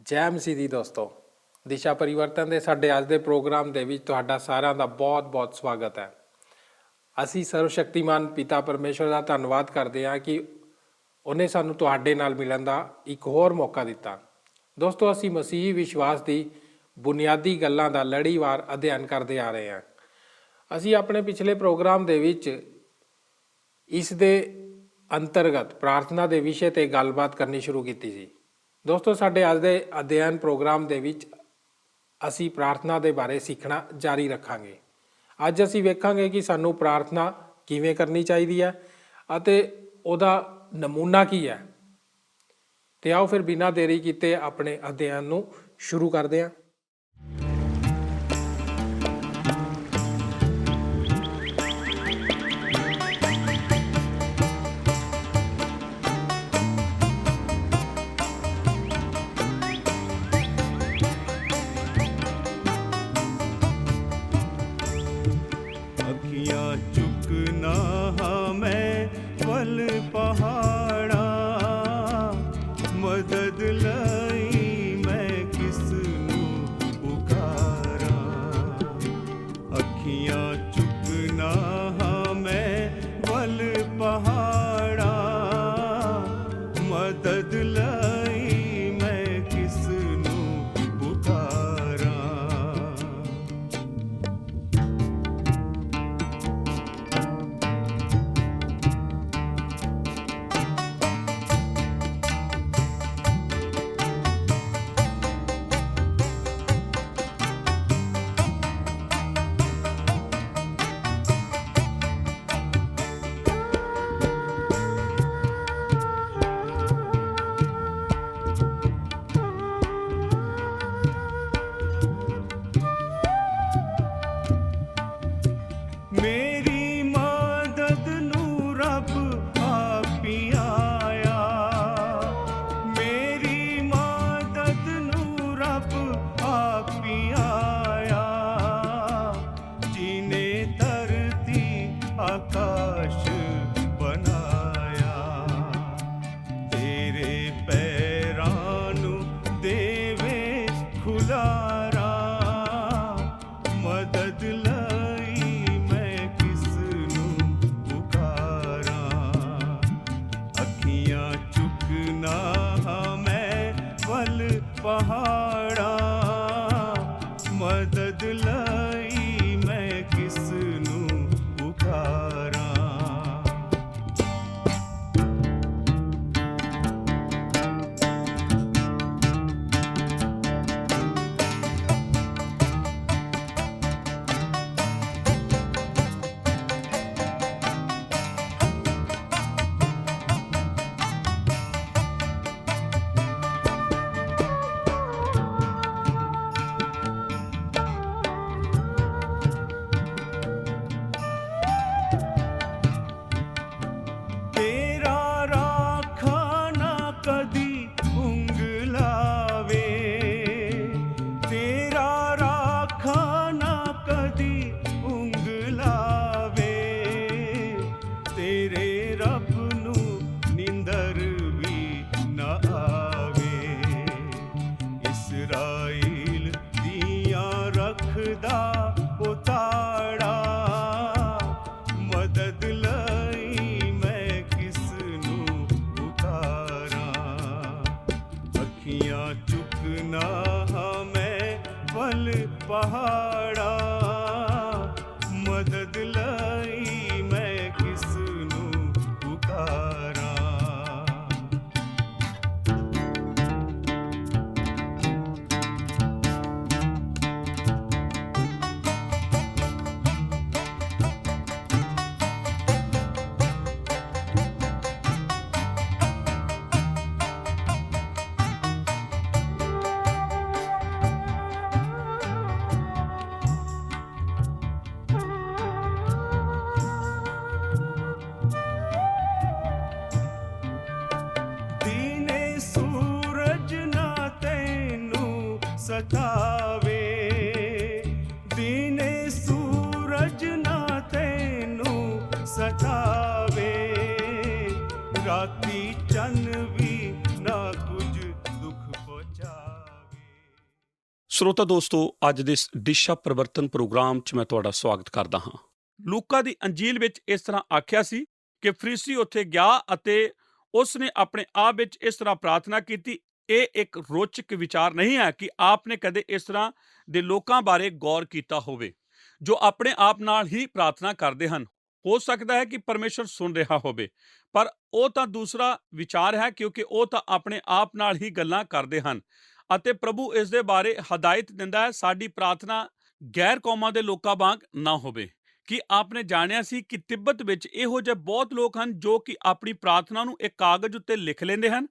ਜੈ ਮਸੀਹ ਦੀ ਦੋਸਤੋ, ਦਿਸ਼ਾ ਪਰਿਵਰਤਨ ਦੇ ਸਾਡੇ ਅੱਜ ਦੇ ਪ੍ਰੋਗਰਾਮ ਦੇ ਵਿੱਚ ਤੁਹਾਡਾ ਸਾਰਿਆਂ ਦਾ ਬਹੁਤ-ਬਹੁਤ ਸਵਾਗਤ ਹੈ। ਅਸੀਂ ਸਰਵ ਸ਼ਕਤੀਮਾਨ ਪਿਤਾ ਪਰਮੇਸ਼ਵਰ ਦਾ ਧੰਨਵਾਦ ਕਰਦੇ ਹਾਂ ਕਿ ਉਹਨੇ ਸਾਨੂੰ ਤੁਹਾਡੇ ਨਾਲ ਮਿਲਣ ਦਾ ਇੱਕ ਹੋਰ ਮੌਕਾ ਦਿੱਤਾ। ਦੋਸਤੋ, ਅਸੀਂ ਮਸੀਹੀ ਵਿਸ਼ਵਾਸ ਦੀ ਬੁਨਿਆਦੀ ਗੱਲਾਂ ਦਾ ਲੜੀਵਾਰ ਅਧਿਐਨ ਕਰਦੇ ਆ ਰਹੇ ਹਾਂ। ਅਸੀਂ ਆਪਣੇ ਪਿਛਲੇ ਪ੍ਰੋਗਰਾਮ ਦੇ ਵਿੱਚ ਇਸ ਦੇ ਅੰਤਰਗਤ ਪ੍ਰਾਰਥਨਾ ਦੇ ਵਿਸ਼ੇ 'ਤੇ ਗੱਲਬਾਤ ਕਰਨੀ ਸ਼ੁਰੂ ਕੀਤੀ ਸੀ। ਦੋਸਤੋ, ਸਾਡੇ ਅੱਜ ਦੇ ਅਧਿਐਨ ਪ੍ਰੋਗਰਾਮ ਦੇ ਵਿੱਚ ਅਸੀਂ ਪ੍ਰਾਰਥਨਾ ਦੇ ਬਾਰੇ ਸਿੱਖਣਾ ਜਾਰੀ ਰੱਖਾਂਗੇ। ਅੱਜ ਅਸੀਂ ਵੇਖਾਂਗੇ ਕਿ ਸਾਨੂੰ ਪ੍ਰਾਰਥਨਾ ਕਿਵੇਂ ਕਰਨੀ ਚਾਹੀਦੀ ਹੈ ਅਤੇ ਉਹਦਾ ਨਮੂਨਾ ਕੀ ਹੈ। ਤੇ ਆਓ ਫਿਰ ਬਿਨਾਂ ਦੇਰੀ ਕੀਤੇ ਆਪਣੇ ਅਧਿਐਨ ਨੂੰ ਸ਼ੁਰੂ ਕਰਦੇ ਹਾਂ। चुकना मैं पल पहाड़ा मदद लई मैं किसनू पुकारा। अखियां चुकना मैं पल पहाड़ा मदद लई मैं किसनू पुकारा। मेरी मदद नू रब आप ही आया। मेरी मदद नू रब आप ही आया। जिने धरती आकाश बनाया तेरे पैरां नू देवे खुलारा। मदद पहाड़ा मदद लई मैं किसनू पुकारा। कदी उंगलावे तेरा राखा ना कदी उंगलावे। तेरे रब नू निंदर भी ना आवे। इसराइल दियां रखदा उताड़ा मदद लई मैं किसनू पुकारा। अखियां चुकना मैं पल पहाड़ा मदद लई मैं किसनू पुकारा। सतावे दिने सूरज ना तैनू सतावे। राती चन भी ना कुछ दुख पहुँचावे। ਸਰੋਤਾ ਦੋਸਤੋ, ਅੱਜ ਦੇ ਇਸ ਦਿਸ਼ਾ ਪਰਿਵਰਤਨ ਪ੍ਰੋਗਰਾਮ 'ਚ ਮੈਂ ਤੁਹਾਡਾ ਸਵਾਗਤ ਕਰਦਾ ਹਾਂ। ਲੂਕਾ ਦੀ ਅੰਜੀਲ ਵਿੱਚ ਇਸ ਤਰ੍ਹਾਂ ਆਖਿਆ ਸੀ ਕਿ ਫਰੀਸੀ ਉੱਥੇ ਗਿਆ ਅਤੇ ਉਸ ਨੇ ਆਪਣੇ ਆਪ ਵਿੱਚ ਇਸ ਤਰ੍ਹਾਂ ਪ੍ਰਾਰਥਨਾ ਕੀਤੀ। ਇਹ ਇੱਕ ਰੋਚਕ ਵਿਚਾਰ ਨਹੀਂ ਹੈ ਕਿ ਆਪ ਨੇ ਕਦੇ ਇਸ ਤਰ੍ਹਾਂ ਦੇ ਲੋਕਾਂ ਬਾਰੇ ਗੌਰ ਕੀਤਾ ਹੋਵੇ ਜੋ ਆਪਣੇ ਆਪ ਨਾਲ ਹੀ ਪ੍ਰਾਰਥਨਾ ਕਰਦੇ ਹਨ। ਹੋ ਸਕਦਾ ਹੈ ਕਿ ਪਰਮੇਸ਼ਰ ਸੁਣ ਰਿਹਾ ਹੋਵੇ, ਪਰ ਉਹ ਤਾਂ ਦੂਸਰਾ ਵਿਚਾਰ ਹੈ, ਕਿਉਂਕਿ ਉਹ ਤਾਂ ਆਪਣੇ ਆਪ ਨਾਲ ਹੀ ਗੱਲਾਂ ਕਰਦੇ ਹਨ ਅਤੇ ਪ੍ਰਭੂ ਇਸ ਦੇ ਬਾਰੇ ਹਦਾਇਤ ਦਿੰਦਾ ਹੈ, ਸਾਡੀ ਪ੍ਰਾਰਥਨਾ ਗੈਰ ਕੌਮਾਂ ਦੇ ਲੋਕਾਂ ਵਾਂਗ ਨਾ ਹੋਵੇ। ਕਿ ਆਪਨੇ ਜਾਣਿਆ ਸੀ ਕਿ ਤਿੱਬਤ ਵਿੱਚ ਇਹੋ ਜਿਹੇ ਬਹੁਤ ਲੋਕ ਹਨ ਜੋ ਕਿ ਆਪਣੀ ਪ੍ਰਾਰਥਨਾ ਨੂੰ ਇੱਕ ਕਾਗਜ਼ ਉੱਤੇ ਲਿਖ ਲੈਂਦੇ ਹਨ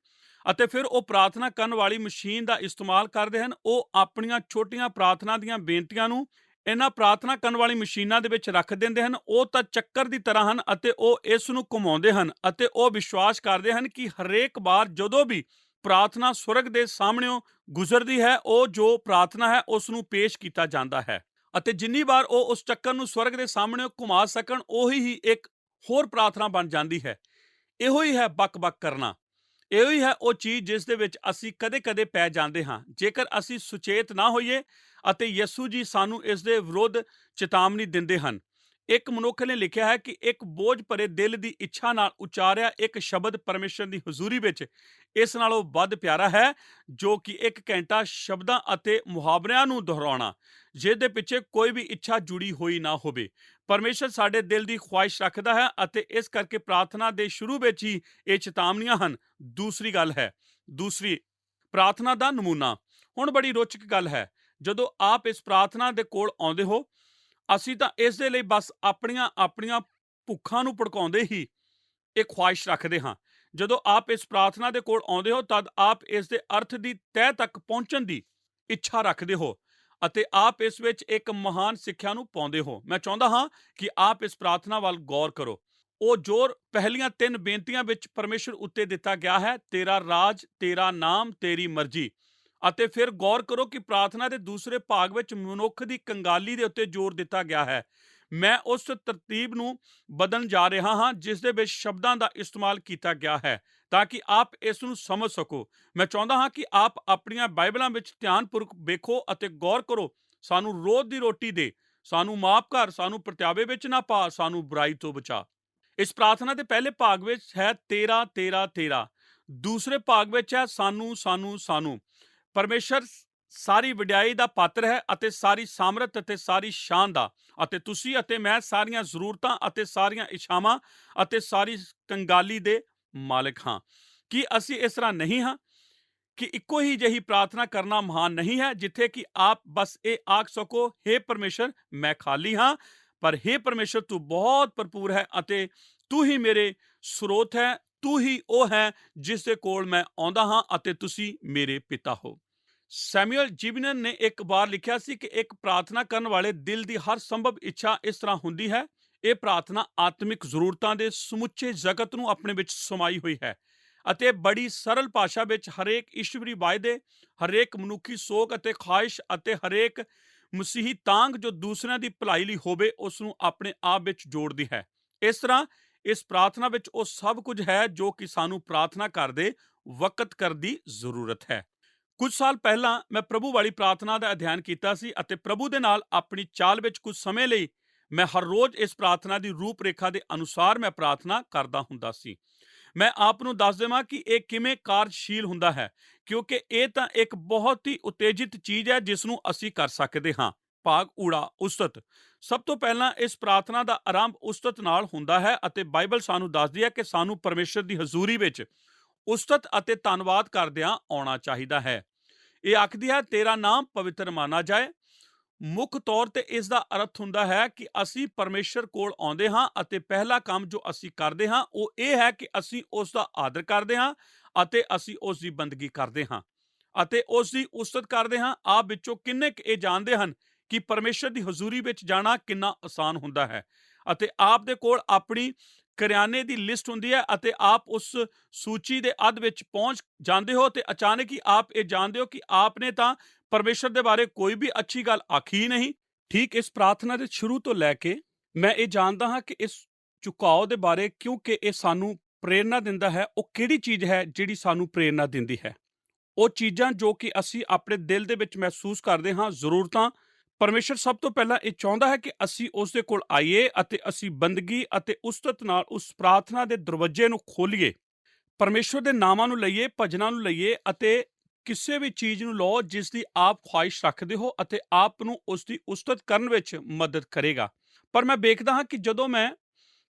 ਅਤੇ ਫਿਰ ਉਹ ਪ੍ਰਾਰਥਨਾ ਕਰਨ ਵਾਲੀ ਮਸ਼ੀਨ ਦਾ ਇਸਤੇਮਾਲ ਕਰਦੇ ਹਨ। ਉਹ ਆਪਣੀਆਂ ਛੋਟੀਆਂ ਪ੍ਰਾਰਥਨਾ ਦੀਆਂ ਬੇਨਤੀਆਂ ਨੂੰ ਇਹਨਾਂ ਪ੍ਰਾਰਥਨਾ ਕਰਨ ਵਾਲੀ ਮਸ਼ੀਨਾਂ ਦੇ ਵਿੱਚ ਰੱਖ ਦਿੰਦੇ ਹਨ। ਉਹ ਤਾਂ ਚੱਕਰ ਦੀ ਤਰ੍ਹਾਂ ਹਨ ਅਤੇ ਉਹ ਇਸ ਨੂੰ ਘੁਮਾਉਂਦੇ ਹਨ ਅਤੇ ਉਹ ਵਿਸ਼ਵਾਸ ਕਰਦੇ ਹਨ ਕਿ ਹਰੇਕ ਵਾਰ ਜਦੋਂ ਵੀ ਪ੍ਰਾਰਥਨਾ ਸਵਰਗ ਦੇ ਸਾਹਮਣਿਓਂ ਗੁਜ਼ਰਦੀ ਹੈ, ਉਹ ਜੋ ਪ੍ਰਾਰਥਨਾ ਹੈ ਉਸ ਨੂੰ ਪੇਸ਼ ਕੀਤਾ ਜਾਂਦਾ ਹੈ ਅਤੇ ਜਿੰਨੀ ਵਾਰ ਉਹ ਉਸ ਚੱਕਰ ਨੂੰ ਸਵਰਗ ਦੇ ਸਾਹਮਣੇ ਘੁਮਾ ਸਕਣ, ਉਹੀ ਹੀ ਇੱਕ ਹੋਰ ਪ੍ਰਾਰਥਨਾ ਬਣ ਜਾਂਦੀ ਹੈ। ਇਹੋ ਹੀ ਹੈ ਬਕ-ਬਕ ਕਰਨਾ। ਇਹੋ ਹੀ ਹੈ ਉਹ ਚੀਜ਼ ਜਿਸ ਦੇ ਵਿੱਚ ਅਸੀਂ ਕਦੇ-ਕਦੇ ਪੈ ਜਾਂਦੇ ਹਾਂ ਜੇਕਰ ਅਸੀਂ ਸੁਚੇਤ ਨਾ ਹੋਈਏ ਅਤੇ ਯਿਸੂ ਜੀ ਸਾਨੂੰ ਇਸ ਦੇ ਵਿਰੁੱਧ ਚੇਤਾਵਨੀ ਦਿੰਦੇ ਹਨ। ਇੱਕ ਮਨੁੱਖ ਨੇ ਲਿਖਿਆ ਹੈ ਕਿ ਇੱਕ ਬੋਝ ਭਰੇ ਦਿਲ ਦੀ ਇੱਛਾ ਨਾਲ ਉਚਾਰਿਆ ਇੱਕ ਸ਼ਬਦ ਪਰਮੇਸ਼ਰ ਦੀ ਹਜ਼ੂਰੀ ਵਿੱਚ ਇਸ ਨਾਲੋਂ ਵੱਧ ਪਿਆਰਾ ਹੈ ਜੋ ਕਿ 1 ਘੰਟਾ ਸ਼ਬਦਾਂ ਅਤੇ ਮੁਹਾਵਰਿਆਂ ਨੂੰ ਦੁਹਰਾਉਣਾ, ਜਿਸ ਦੇ ਪਿੱਛੇ ਕੋਈ ਵੀ ਇੱਛਾ ਜੁੜੀ ਹੋਈ ਨਾ ਹੋਵੇ। ਪਰਮੇਸ਼ਰ ਸਾਡੇ ਦਿਲ ਦੀ ਖੁਆਇਸ਼ ਰੱਖਦਾ ਹੈ ਅਤੇ ਇਸ ਕਰਕੇ ਪ੍ਰਾਰਥਨਾ ਦੇ ਸ਼ੁਰੂ ਵਿੱਚ ਹੀ ਇਹ ਚੇਤਾਵਨੀਆਂ ਹਨ। ਦੂਸਰੀ ਗੱਲ ਹੈ, ਦੂਸਰੀ ਪ੍ਰਾਰਥਨਾ ਦਾ ਨਮੂਨਾ। ਹੁਣ ਬੜੀ ਰੋਚਕ ਗੱਲ ਹੈ, ਜਦੋਂ ਆਪ ਇਸ ਪ੍ਰਾਰਥਨਾ ਦੇ ਕੋਲ ਆਉਂਦੇ ਹੋ, ਅਸੀਂ ਤਾਂ ਇਸ ਦੇ ਲਈ ਬਸ ਆਪਣੀਆਂ ਭੁੱਖਾਂ ਨੂੰ ਭੜਕਾਉਂਦੇ ਹੀ ਇਹ ਖੁਆਇਸ਼ ਰੱਖਦੇ ਹਾਂ। ਜਦੋਂ ਆਪ ਇਸ ਪ੍ਰਾਰਥਨਾ ਦੇ ਕੋਲ ਆਉਂਦੇ ਹੋ ਤਦ ਆਪ ਇਸ ਦੇ ਅਰਥ ਦੀ ਤਹਿ ਤੱਕ ਪਹੁੰਚਣ ਦੀ ਇੱਛਾ ਰੱਖਦੇ ਹੋ ਅਤੇ ਆਪ ਇਸ ਵਿੱਚ ਇੱਕ ਮਹਾਨ ਸਿੱਖਿਆ ਨੂੰ ਪਾਉਂਦੇ ਹੋ। ਮੈਂ ਚਾਹੁੰਦਾ ਹਾਂ ਕਿ ਆਪ ਇਸ ਪ੍ਰਾਰਥਨਾ ਵੱਲ ਗੌਰ ਕਰੋ। ਉਹ ਜ਼ੋਰ ਪਹਿਲੀਆਂ 3 ਬੇਨਤੀਆਂ ਵਿੱਚ ਪਰਮੇਸ਼ਰ ਉੱਤੇ ਦਿੱਤਾ ਗਿਆ ਹੈ, ਤੇਰਾ ਰਾਜ, ਤੇਰਾ ਨਾਮ, ਤੇਰੀ ਮਰਜ਼ੀ। ਅਤੇ ਫਿਰ ਗੌਰ ਕਰੋ ਕਿ ਪ੍ਰਾਰਥਨਾ ਦੇ ਦੂਸਰੇ ਭਾਗ ਵਿੱਚ ਮਨੁੱਖ ਦੀ ਕੰਗਾਲੀ ਦੇ ਉੱਤੇ ਜ਼ੋਰ ਦਿੱਤਾ ਗਿਆ ਹੈ। ਮੈਂ ਉਸ ਤਰਤੀਬ ਨੂੰ ਬਦਲਣ ਜਾ ਰਿਹਾ ਹਾਂ ਜਿਸ ਦੇ ਵਿੱਚ ਸ਼ਬਦਾਂ ਦਾ ਇਸਤੇਮਾਲ ਕੀਤਾ ਗਿਆ ਹੈ ਤਾਂ ਕਿ ਆਪ ਇਸ ਨੂੰ ਸਮਝ ਸਕੋ। ਮੈਂ ਚਾਹੁੰਦਾ ਹਾਂ ਕਿ ਆਪ ਆਪਣੀਆਂ ਬਾਈਬਲਾਂ ਵਿੱਚ ਧਿਆਨਪੂਰਵਕ ਵੇਖੋ ਅਤੇ ਗੌਰ ਕਰੋ। ਸਾਨੂੰ ਰੋਜ਼ ਦੀ ਰੋਟੀ ਦੇ, ਸਾਨੂੰ ਮਾਫ ਕਰ, ਸਾਨੂੰ ਪ੍ਰਤਿਆਵੇ ਵਿੱਚ ਨਾ ਪਾ, ਸਾਨੂੰ ਬੁਰਾਈ ਤੋਂ ਬਚਾ। ਇਸ ਪ੍ਰਾਰਥਨਾ ਦੇ ਪਹਿਲੇ ਭਾਗ ਵਿੱਚ ਹੈ ਤੇਰਾ ਤੇਰਾ ਤੇਰਾ, ਦੂਸਰੇ ਭਾਗ ਵਿੱਚ ਹੈ ਸਾਨੂੰ ਸਾਨੂੰ ਸਾਨੂੰ। ਪਰਮੇਸ਼ਰ ਸਾਰੀ ਵਡਿਆਈ ਦਾ ਪਾਤਰ ਹੈ ਅਤੇ ਸਾਰੀ ਸਾਮਰਥ ਅਤੇ ਸਾਰੀ ਸ਼ਾਨ ਦਾ, ਅਤੇ ਤੁਸੀਂ ਅਤੇ ਮੈਂ ਸਾਰੀਆਂ ਜ਼ਰੂਰਤਾਂ ਅਤੇ ਸਾਰੀਆਂ ਇੱਛਾਵਾਂ ਅਤੇ ਸਾਰੀ ਕੰਗਾਲੀ ਦੇ ਮਾਲਕ ਹਾਂ। ਕੀ ਅਸੀਂ ਇਸ ਤਰ੍ਹਾਂ ਨਹੀਂ ਹਾਂ ਕਿ ਇੱਕੋ ਹੀ ਜਿਹੀ ਪ੍ਰਾਰਥਨਾ ਕਰਨਾ ਮਹਾਨ ਨਹੀਂ ਹੈ ਜਿੱਥੇ ਕਿ ਆਪ ਬਸ ਇਹ ਆਖ ਸਕੋ, ਹੇ ਪਰਮੇਸ਼ਰ ਮੈਂ ਖਾਲੀ ਹਾਂ, ਪਰ ਹੇ ਪਰਮੇਸ਼ਰ ਤੂੰ ਬਹੁਤ ਭਰਪੂਰ ਹੈ ਅਤੇ ਤੂੰ ਹੀ ਮੇਰੇ ਸਰੋਤ ਹੈ, ਤੂੰ ਹੀ ਉਹ ਹੈ ਜਿਸ ਦੇ ਕੋਲ ਮੈਂ ਆਉਂਦਾ ਹਾਂ ਅਤੇ ਤੁਸੀਂ ਮੇਰੇ ਪਿਤਾ ਹੋ। ਸੈਮੂਅਲ ਜਿਬਨਨ ਨੇ ਇੱਕ ਵਾਰ ਲਿਖਿਆ ਸੀ ਕਿ ਇੱਕ ਪ੍ਰਾਰਥਨਾ ਕਰਨ ਵਾਲੇ ਦਿਲ ਦੀ ਹਰ ਸੰਭਵ ਇੱਛਾ ਇਸ ਤਰ੍ਹਾਂ ਹੁੰਦੀ ਹੈ। ਇਹ ਪ੍ਰਾਰਥਨਾ ਆਤਮਿਕ ਜ਼ਰੂਰਤਾਂ ਦੇ ਸਮੁੱਚੇ ਜਗਤ ਨੂੰ ਆਪਣੇ ਵਿੱਚ ਸਮਾਈ ਹੋਈ ਹੈ ਅਤੇ ਬੜੀ ਸਰਲ ਭਾਸ਼ਾ ਵਿੱਚ ਹਰੇਕ ਈਸ਼ਵਰੀ ਵਾਅਦੇ, ਹਰੇਕ ਮਨੁੱਖੀ ਸੋਚ ਅਤੇ ਖਾਹਿਸ਼ ਅਤੇ ਹਰੇਕ ਮਸੀਹੀ ਤਾਂਘ ਜੋ ਦੂਸਰਿਆਂ ਦੀ ਭਲਾਈ ਲਈ ਹੋਵੇ ਉਸ ਨੂੰ ਆਪਣੇ ਆਪ ਵਿੱਚ ਜੋੜਦੀ ਹੈ। ਇਸ ਤਰ੍ਹਾਂ ਇਸ ਪ੍ਰਾਰਥਨਾ ਵਿੱਚ ਉਹ ਸਭ ਕੁਝ ਹੈ ਜੋ ਕਿ ਸਾਨੂੰ ਪ੍ਰਾਰਥਨਾ ਕਰਦੇ ਵਕਤ ਕਰਨ ਦੀ ਜ਼ਰੂਰਤ ਹੈ। ਕੁਝ ਸਾਲ ਪਹਿਲਾਂ ਮੈਂ ਪ੍ਰਭੂ ਵਾਲੀ ਪ੍ਰਾਰਥਨਾ ਦਾ ਅਧਿਐਨ ਕੀਤਾ ਸੀ ਅਤੇ ਪ੍ਰਭੂ ਦੇ ਨਾਲ ਆਪਣੀ ਚਾਲ ਵਿੱਚ ਕੁਝ ਸਮੇਂ ਲਈ ਮੈਂ ਹਰ ਰੋਜ਼ ਇਸ ਪ੍ਰਾਰਥਨਾ ਦੀ ਰੂਪ-ਰੇਖਾ ਦੇ ਅਨੁਸਾਰ ਮੈਂ ਪ੍ਰਾਰਥਨਾ ਕਰਦਾ ਹੁੰਦਾ ਸੀ। ਮੈਂ ਆਪ ਨੂੰ ਦੱਸ ਦੇਵਾਂ ਕਿ ਇਹ ਕਿਵੇਂ ਕਾਰਜਸ਼ੀਲ ਹੁੰਦਾ ਹੈ, ਕਿਉਂਕਿ ਇਹ ਤਾਂ ਇੱਕ ਬਹੁਤ ਹੀ ਉਤੇਜਿਤ ਚੀਜ਼ ਹੈ ਜਿਸ ਨੂੰ ਅਸੀਂ ਕਰ ਸਕਦੇ ਹਾਂ। ਭਾਗ ਊੜਾ, ਉਸਤਤ। ਸਭ ਤੋਂ ਪਹਿਲਾਂ ਇਸ ਪ੍ਰਾਰਥਨਾ ਦਾ ਆਰੰਭ ਉਸਤਤ ਨਾਲ ਹੁੰਦਾ ਹੈ ਅਤੇ ਬਾਈਬਲ ਸਾਨੂੰ ਦੱਸਦੀ ਹੈ ਕਿ ਸਾਨੂੰ ਪਰਮੇਸ਼ਰ ਦੀ ਹਜ਼ੂਰੀ ਵਿੱਚ ਉਸਤਤ ਅਤੇ ਧੰਨਵਾਦ ਕਰਦਿਆਂ ਆਉਣਾ ਚਾਹੀਦਾ ਹੈ। ਇਹ ਆਖਦੀ ਹੈ ਤੇਰਾ ਨਾਮ ਪਵਿੱਤਰ ਮਾਨਾ ਜਾਏ। ਮੁੱਖ ਤੌਰ ਤੇ ਇਸ ਦਾ ਅਰਥ ਹੁੰਦਾ ਹੈ ਕਿ ਅਸੀਂ ਪਰਮੇਸ਼ਰ ਕੋਲ ਆਉਂਦੇ ਹਾਂ ਅਤੇ ਪਹਿਲਾ ਕੰਮ ਜੋ ਅਸੀਂ ਕਰਦੇ ਹਾਂ ਉਹ ਇਹ ਹੈ ਕਿ ਅਸੀਂ ਉਸ ਦਾ ਆਦਰ ਕਰਦੇ ਹਾਂ ਅਤੇ ਅਸੀਂ ਉਸ ਦੀ ਬੰਦਗੀ ਕਰਦੇ ਹਾਂ ਅਤੇ ਉਸ ਦੀ ਉਸਤਤ ਕਰਦੇ ਹਾਂ। ਆਪ ਵਿੱਚੋਂ ਕਿੰਨੇ ਕੁ ਇਹ ਜਾਣਦੇ ਹਨ ਕਿ ਪਰਮੇਸ਼ਰ ਦੀ ਹਜ਼ੂਰੀ ਵਿੱਚ ਜਾਣਾ ਕਿੰਨਾ ਆਸਾਨ ਹੁੰਦਾ ਹੈ ਅਤੇ ਆਪ ਦੇ ਕੋਲ ਆਪਣੀ ਕਰਿਆਨੇ ਦੀ ਲਿਸਟ ਹੁੰਦੀ ਹੈ ਅਤੇ ਆਪ ਉਸ ਸੂਚੀ ਦੇ ਅੱਧ ਵਿੱਚ ਪਹੁੰਚ ਜਾਂਦੇ ਹੋ ਤੇ ਅਚਾਨਕ ਹੀ ਆਪ ਇਹ ਜਾਣਦੇ ਹੋ ਕਿ ਆਪ ਨੇ ਤਾਂ ਪਰਮੇਸ਼ਰ ਦੇ ਬਾਰੇ ਕੋਈ ਵੀ ਅੱਛੀ ਗੱਲ ਆਖੀ ਹੀ ਨਹੀਂ। ਠੀਕ ਇਸ ਪ੍ਰਾਰਥਨਾ ਦੇ ਸ਼ੁਰੂ ਤੋਂ ਲੈ ਕੇ ਮੈਂ ਇਹ ਜਾਣਦਾ ਹਾਂ ਕਿ ਇਸ ਝੁਕਾਓ ਦੇ ਬਾਰੇ, ਕਿਉਂਕਿ ਇਹ ਸਾਨੂੰ ਪ੍ਰੇਰਨਾ ਦਿੰਦਾ ਹੈ। ਉਹ ਕਿਹੜੀ ਚੀਜ਼ ਹੈ ਜਿਹੜੀ ਸਾਨੂੰ ਪ੍ਰੇਰਨਾ ਦਿੰਦੀ ਹੈ? ਉਹ ਚੀਜ਼ਾਂ ਜੋ ਕਿ ਅਸੀਂ ਆਪਣੇ ਦਿਲ ਦੇ ਵਿੱਚ ਮਹਿਸੂਸ ਕਰਦੇ ਹਾਂ, ਜ਼ਰੂਰਤਾਂ, ਪਰਮੇਸ਼ਰ ਸਭ ਤੋਂ ਪਹਿਲਾਂ ਇਹ ਚਾਹੁੰਦਾ ਹੈ ਕਿ ਅਸੀਂ ਉਸ ਦੇ ਕੋਲ ਆਈਏ ਅਤੇ ਅਸੀਂ ਬੰਦਗੀ ਅਤੇ ਉਸਤਤ ਨਾਲ ਉਸ ਪ੍ਰਾਰਥਨਾ ਦੇ ਦਰਵਾਜ਼ੇ ਨੂੰ ਖੋਲੀਏ। ਪਰਮੇਸ਼ਰ ਦੇ ਨਾਮਾਂ ਨੂੰ ਲਈਏ, ਭਜਨਾਂ ਨੂੰ ਲਈਏ ਅਤੇ ਕਿਸੇ ਵੀ ਚੀਜ਼ ਨੂੰ ਲਓ ਜਿਸ ਦੀ ਆਪ ਖੁਆਇਸ਼ ਰੱਖਦੇ ਹੋ ਅਤੇ ਆਪ ਨੂੰ ਉਸ ਦੀ ਉਸਤਤ ਕਰਨ ਵਿੱਚ ਮਦਦ ਕਰੇਗਾ। ਪਰ ਮੈਂ ਵੇਖਦਾ ਹਾਂ ਕਿ ਜਦੋਂ ਮੈਂ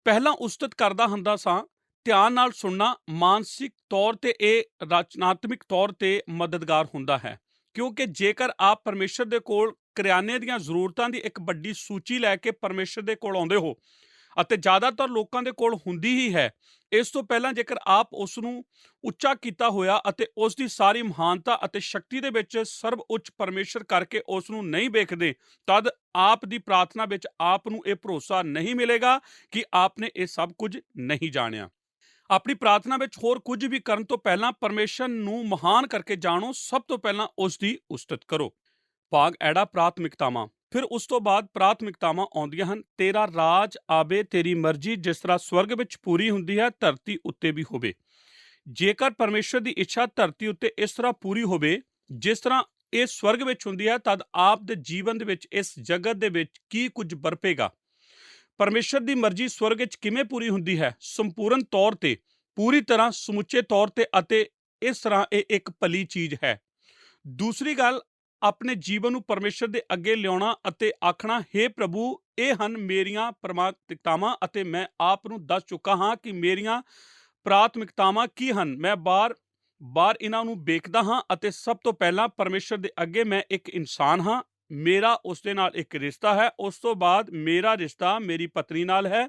ਪਹਿਲਾਂ ਉਸਤਤ ਕਰਦਾ ਹੁੰਦਾ ਸਾਂ, ਧਿਆਨ ਨਾਲ ਸੁਣਨਾ ਮਾਨਸਿਕ ਤੌਰ ਤੇ ਇਹ ਰਚਨਾਤਮਕ ਤੌਰ ਤੇ ਮਦਦਗਾਰ ਹੁੰਦਾ ਹੈ, ਕਿਉਂਕਿ ਜੇਕਰ ਆਪ ਪਰਮੇਸ਼ਰ ਦੇ ਕੋਲ ਕਰਿਆਨੇ ਦੀਆਂ ਜ਼ਰੂਰਤਾਂ ਦੀ ਇੱਕ ਵੱਡੀ ਸੂਚੀ ਲੈ ਕੇ ਪਰਮੇਸ਼ਰ ਦੇ ਕੋਲ ਆਉਂਦੇ ਹੋ, ਅਤੇ ਜ਼ਿਆਦਾਤਰ ਲੋਕਾਂ ਦੇ ਕੋਲ ਹੁੰਦੀ ਹੀ ਹੈ, ਇਸ ਤੋਂ ਪਹਿਲਾਂ ਜੇਕਰ ਆਪ ਉਸ ਨੂੰ ਉੱਚਾ ਕੀਤਾ ਹੋਇਆ ਅਤੇ ਉਸ ਦੀ ਸਾਰੀ ਮਹਾਨਤਾ ਅਤੇ ਸ਼ਕਤੀ ਦੇ ਵਿੱਚ ਸਰਬ ਉੱਚ ਪਰਮੇਸ਼ਰ ਕਰਕੇ ਉਸ ਨੂੰ ਨਹੀਂ ਵੇਖਦੇ, ਤਦ ਆਪ ਦੀ ਪ੍ਰਾਰਥਨਾ ਵਿੱਚ ਆਪ ਨੂੰ ਇਹ ਭਰੋਸਾ ਨਹੀਂ ਮਿਲੇਗਾ ਕਿ ਆਪ ਨੇ ਇਹ ਸਭ ਕੁਝ ਨਹੀਂ ਜਾਣਿਆ। ਆਪਣੀ ਪ੍ਰਾਰਥਨਾ ਵਿੱਚ ਹੋਰ ਕੁਝ ਵੀ ਕਰਨ ਤੋਂ ਪਹਿਲਾਂ ਪਰਮੇਸ਼ਰ ਨੂੰ ਮਹਾਨ ਕਰਕੇ ਜਾਣੋ। ਸਭ ਤੋਂ ਪਹਿਲਾਂ ਉਸ ਦੀ ਉਸਤਤ ਕਰੋ। ਭਾਗ ਐੜਾ ਪ੍ਰਾਥਮਿਕਤਾਵਾਂ। ਫਿਰ ਉਸ ਤੋਂ ਬਾਅਦ ਪ੍ਰਾਥਮਿਕਤਾਵਾਂ ਆਉਂਦੀਆਂ ਹਨ। ਤੇਰਾ ਰਾਜ ਆਵੇ, ਤੇਰੀ ਮਰਜ਼ੀ ਜਿਸ ਤਰ੍ਹਾਂ ਸਵਰਗ ਵਿੱਚ ਪੂਰੀ ਹੁੰਦੀ ਹੈ ਧਰਤੀ ਉੱਤੇ ਵੀ ਹੋਵੇ। ਜੇਕਰ ਪਰਮੇਸ਼ਰ ਦੀ ਇੱਛਾ ਧਰਤੀ ਉੱਤੇ ਇਸ ਤਰ੍ਹਾਂ ਪੂਰੀ ਹੋਵੇ ਜਿਸ ਤਰ੍ਹਾਂ ਇਹ ਸਵਰਗ ਵਿੱਚ ਹੁੰਦੀ ਹੈ, ਤਦ ਆਪ ਦੇ ਜੀਵਨ ਦੇ ਵਿੱਚ, ਇਸ ਜਗਤ ਦੇ ਵਿੱਚ ਕੀ ਕੁਝ ਵਰਪੇਗਾ। ਪਰਮੇਸ਼ਰ ਦੀ ਮਰਜ਼ੀ ਸਵਰਗ ਵਿੱਚ ਕਿਵੇਂ ਪੂਰੀ ਹੁੰਦੀ ਹੈ? ਸੰਪੂਰਨ ਤੌਰ ਤੇ, ਪੂਰੀ ਤਰ੍ਹਾਂ, ਸਮੁੱਚੇ ਤੌਰ ਤੇ, ਅਤੇ ਇਸ ਤਰ੍ਹਾਂ ਇਹ ਇੱਕ ਭਲੀ ਚੀਜ਼ ਹੈ। ਦੂਸਰੀ ਗੱਲ, ਆਪਣੇ ਜੀਵਨ ਨੂੰ ਪਰਮੇਸ਼ਰ ਦੇ ਅੱਗੇ ਲਿਆਉਣਾ ਅਤੇ ਆਖਣਾ, ਹੇ ਪ੍ਰਭੂ, ਇਹ ਹਨ ਮੇਰੀਆਂ ਪ੍ਰਾਥਮਿਕਤਾਵਾਂ ਅਤੇ ਮੈਂ ਆਪ ਨੂੰ ਦੱਸ ਚੁੱਕਾ ਹਾਂ ਕਿ ਮੇਰੀਆਂ ਪ੍ਰਾਥਮਿਕਤਾਵਾਂ ਕੀ ਹਨ। ਮੈਂ ਬਾਰ ਇਹਨਾਂ ਨੂੰ ਵੇਖਦਾ ਹਾਂ ਅਤੇ ਸਭ ਤੋਂ ਪਹਿਲਾਂ ਪਰਮੇਸ਼ਰ ਦੇ ਅੱਗੇ ਮੈਂ ਇੱਕ ਇਨਸਾਨ ਹਾਂ। ਮੇਰਾ ਉਸ ਦੇ ਨਾਲ ਇੱਕ ਰਿਸ਼ਤਾ ਹੈ। ਉਸ ਤੋਂ ਬਾਅਦ ਮੇਰਾ ਰਿਸ਼ਤਾ ਮੇਰੀ ਪਤਨੀ ਨਾਲ ਹੈ।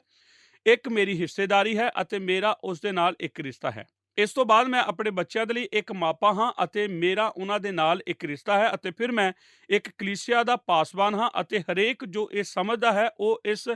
ਇੱਕ ਮੇਰੀ ਹਿੱਸੇਦਾਰੀ ਹੈ ਅਤੇ ਮੇਰਾ ਉਸ ਦੇ ਨਾਲ ਇੱਕ ਰਿਸ਼ਤਾ ਹੈ। ਇਸ ਤੋਂ ਬਾਅਦ ਮੈਂ ਆਪਣੇ ਬੱਚਿਆਂ ਦੇ ਲਈ ਇੱਕ ਮਾਪਾ ਹਾਂ ਅਤੇ ਮੇਰਾ ਉਹਨਾਂ ਦੇ ਨਾਲ ਇੱਕ ਰਿਸ਼ਤਾ ਹੈ। ਅਤੇ ਫਿਰ ਮੈਂ ਇੱਕ ਕਲੀਸਿਆ ਦਾ ਪਾਸਵਾਨ ਹਾਂ ਅਤੇ ਹਰੇਕ ਜੋ ਇਹ ਸਮਝਦਾ ਹੈ ਉਹ ਇਸ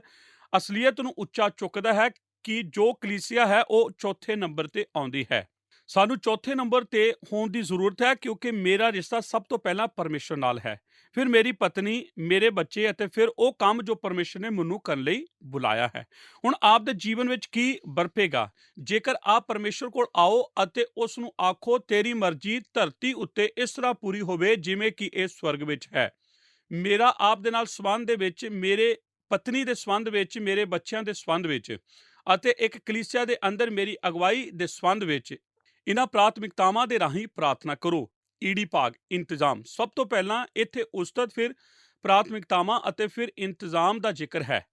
ਅਸਲੀਅਤ ਨੂੰ ਉੱਚਾ ਚੁੱਕਦਾ ਹੈ ਕਿ ਜੋ ਕਲੀਸਿਆ ਹੈ ਉਹ ਚੌਥੇ ਨੰਬਰ ਤੇ ਆਉਂਦੀ ਹੈ। ਸਾਨੂੰ ਚੌਥੇ ਨੰਬਰ ਤੇ ਹੋਣ ਦੀ ਜ਼ਰੂਰਤ ਹੈ ਕਿਉਂਕਿ ਮੇਰਾ ਰਿਸ਼ਤਾ ਸਭ ਤੋਂ ਪਹਿਲਾਂ ਪਰਮੇਸ਼ਰ ਨਾਲ ਹੈ, ਫਿਰ ਮੇਰੀ ਪਤਨੀ, ਮੇਰੇ ਬੱਚੇ ਅਤੇ ਫਿਰ ਉਹ ਕੰਮ ਜੋ ਪਰਮੇਸ਼ਰ ਨੇ ਮੈਨੂੰ ਕਰਨ ਲਈ ਬੁਲਾਇਆ ਹੈ। ਹੁਣ ਆਪ ਦੇ ਜੀਵਨ ਵਿੱਚ ਕੀ ਵਰਪੇਗਾ? ਜੇਕਰ ਆਪ ਪਰਮੇਸ਼ਰ ਕੋਲ ਆਓ ਅਤੇ ਉਸ ਨੂੰ ਆਖੋ, ਤੇਰੀ ਮਰਜ਼ੀ ਧਰਤੀ ਉੱਤੇ ਇਸ ਤਰ੍ਹਾਂ ਪੂਰੀ ਹੋਵੇ ਜਿਵੇਂ ਕਿ ਇਹ ਸਵਰਗ ਵਿੱਚ ਹੈ। ਮੇਰਾ ਆਪ ਦੇ ਨਾਲ ਸੰਬੰਧ ਦੇ ਵਿੱਚ, ਮੇਰੇ ਪਤਨੀ ਦੇ ਸੰਬੰਧ ਵਿੱਚ, ਮੇਰੇ ਬੱਚਿਆਂ ਦੇ ਸੰਬੰਧ ਵਿੱਚ ਅਤੇ ਇੱਕ ਕਲੀਸਿਆ ਦੇ ਅੰਦਰ ਮੇਰੀ ਅਗਵਾਈ ਦੇ ਸੰਬੰਧ ਵਿੱਚ ਇਹਨਾਂ ਪ੍ਰਾਥਮਿਕਤਾਵਾਂ ਦੇ ਰਾਹੀਂ ਪ੍ਰਾਰਥਨਾ ਕਰੋ। ਈਡੀ ਭਾਗ ਇੰਤਜ਼ਾਮ। ਸਭ ਤੋਂ ਪਹਿਲਾਂ ਇੱਥੇ ਉਸਤਤ, ਫਿਰ ਪ੍ਰਾਥਮਿਕਤਾਵਾਂ ਅਤੇ ਫਿਰ ਇੰਤਜ਼ਾਮ ਦਾ ਜ਼ਿਕਰ ਹੈ।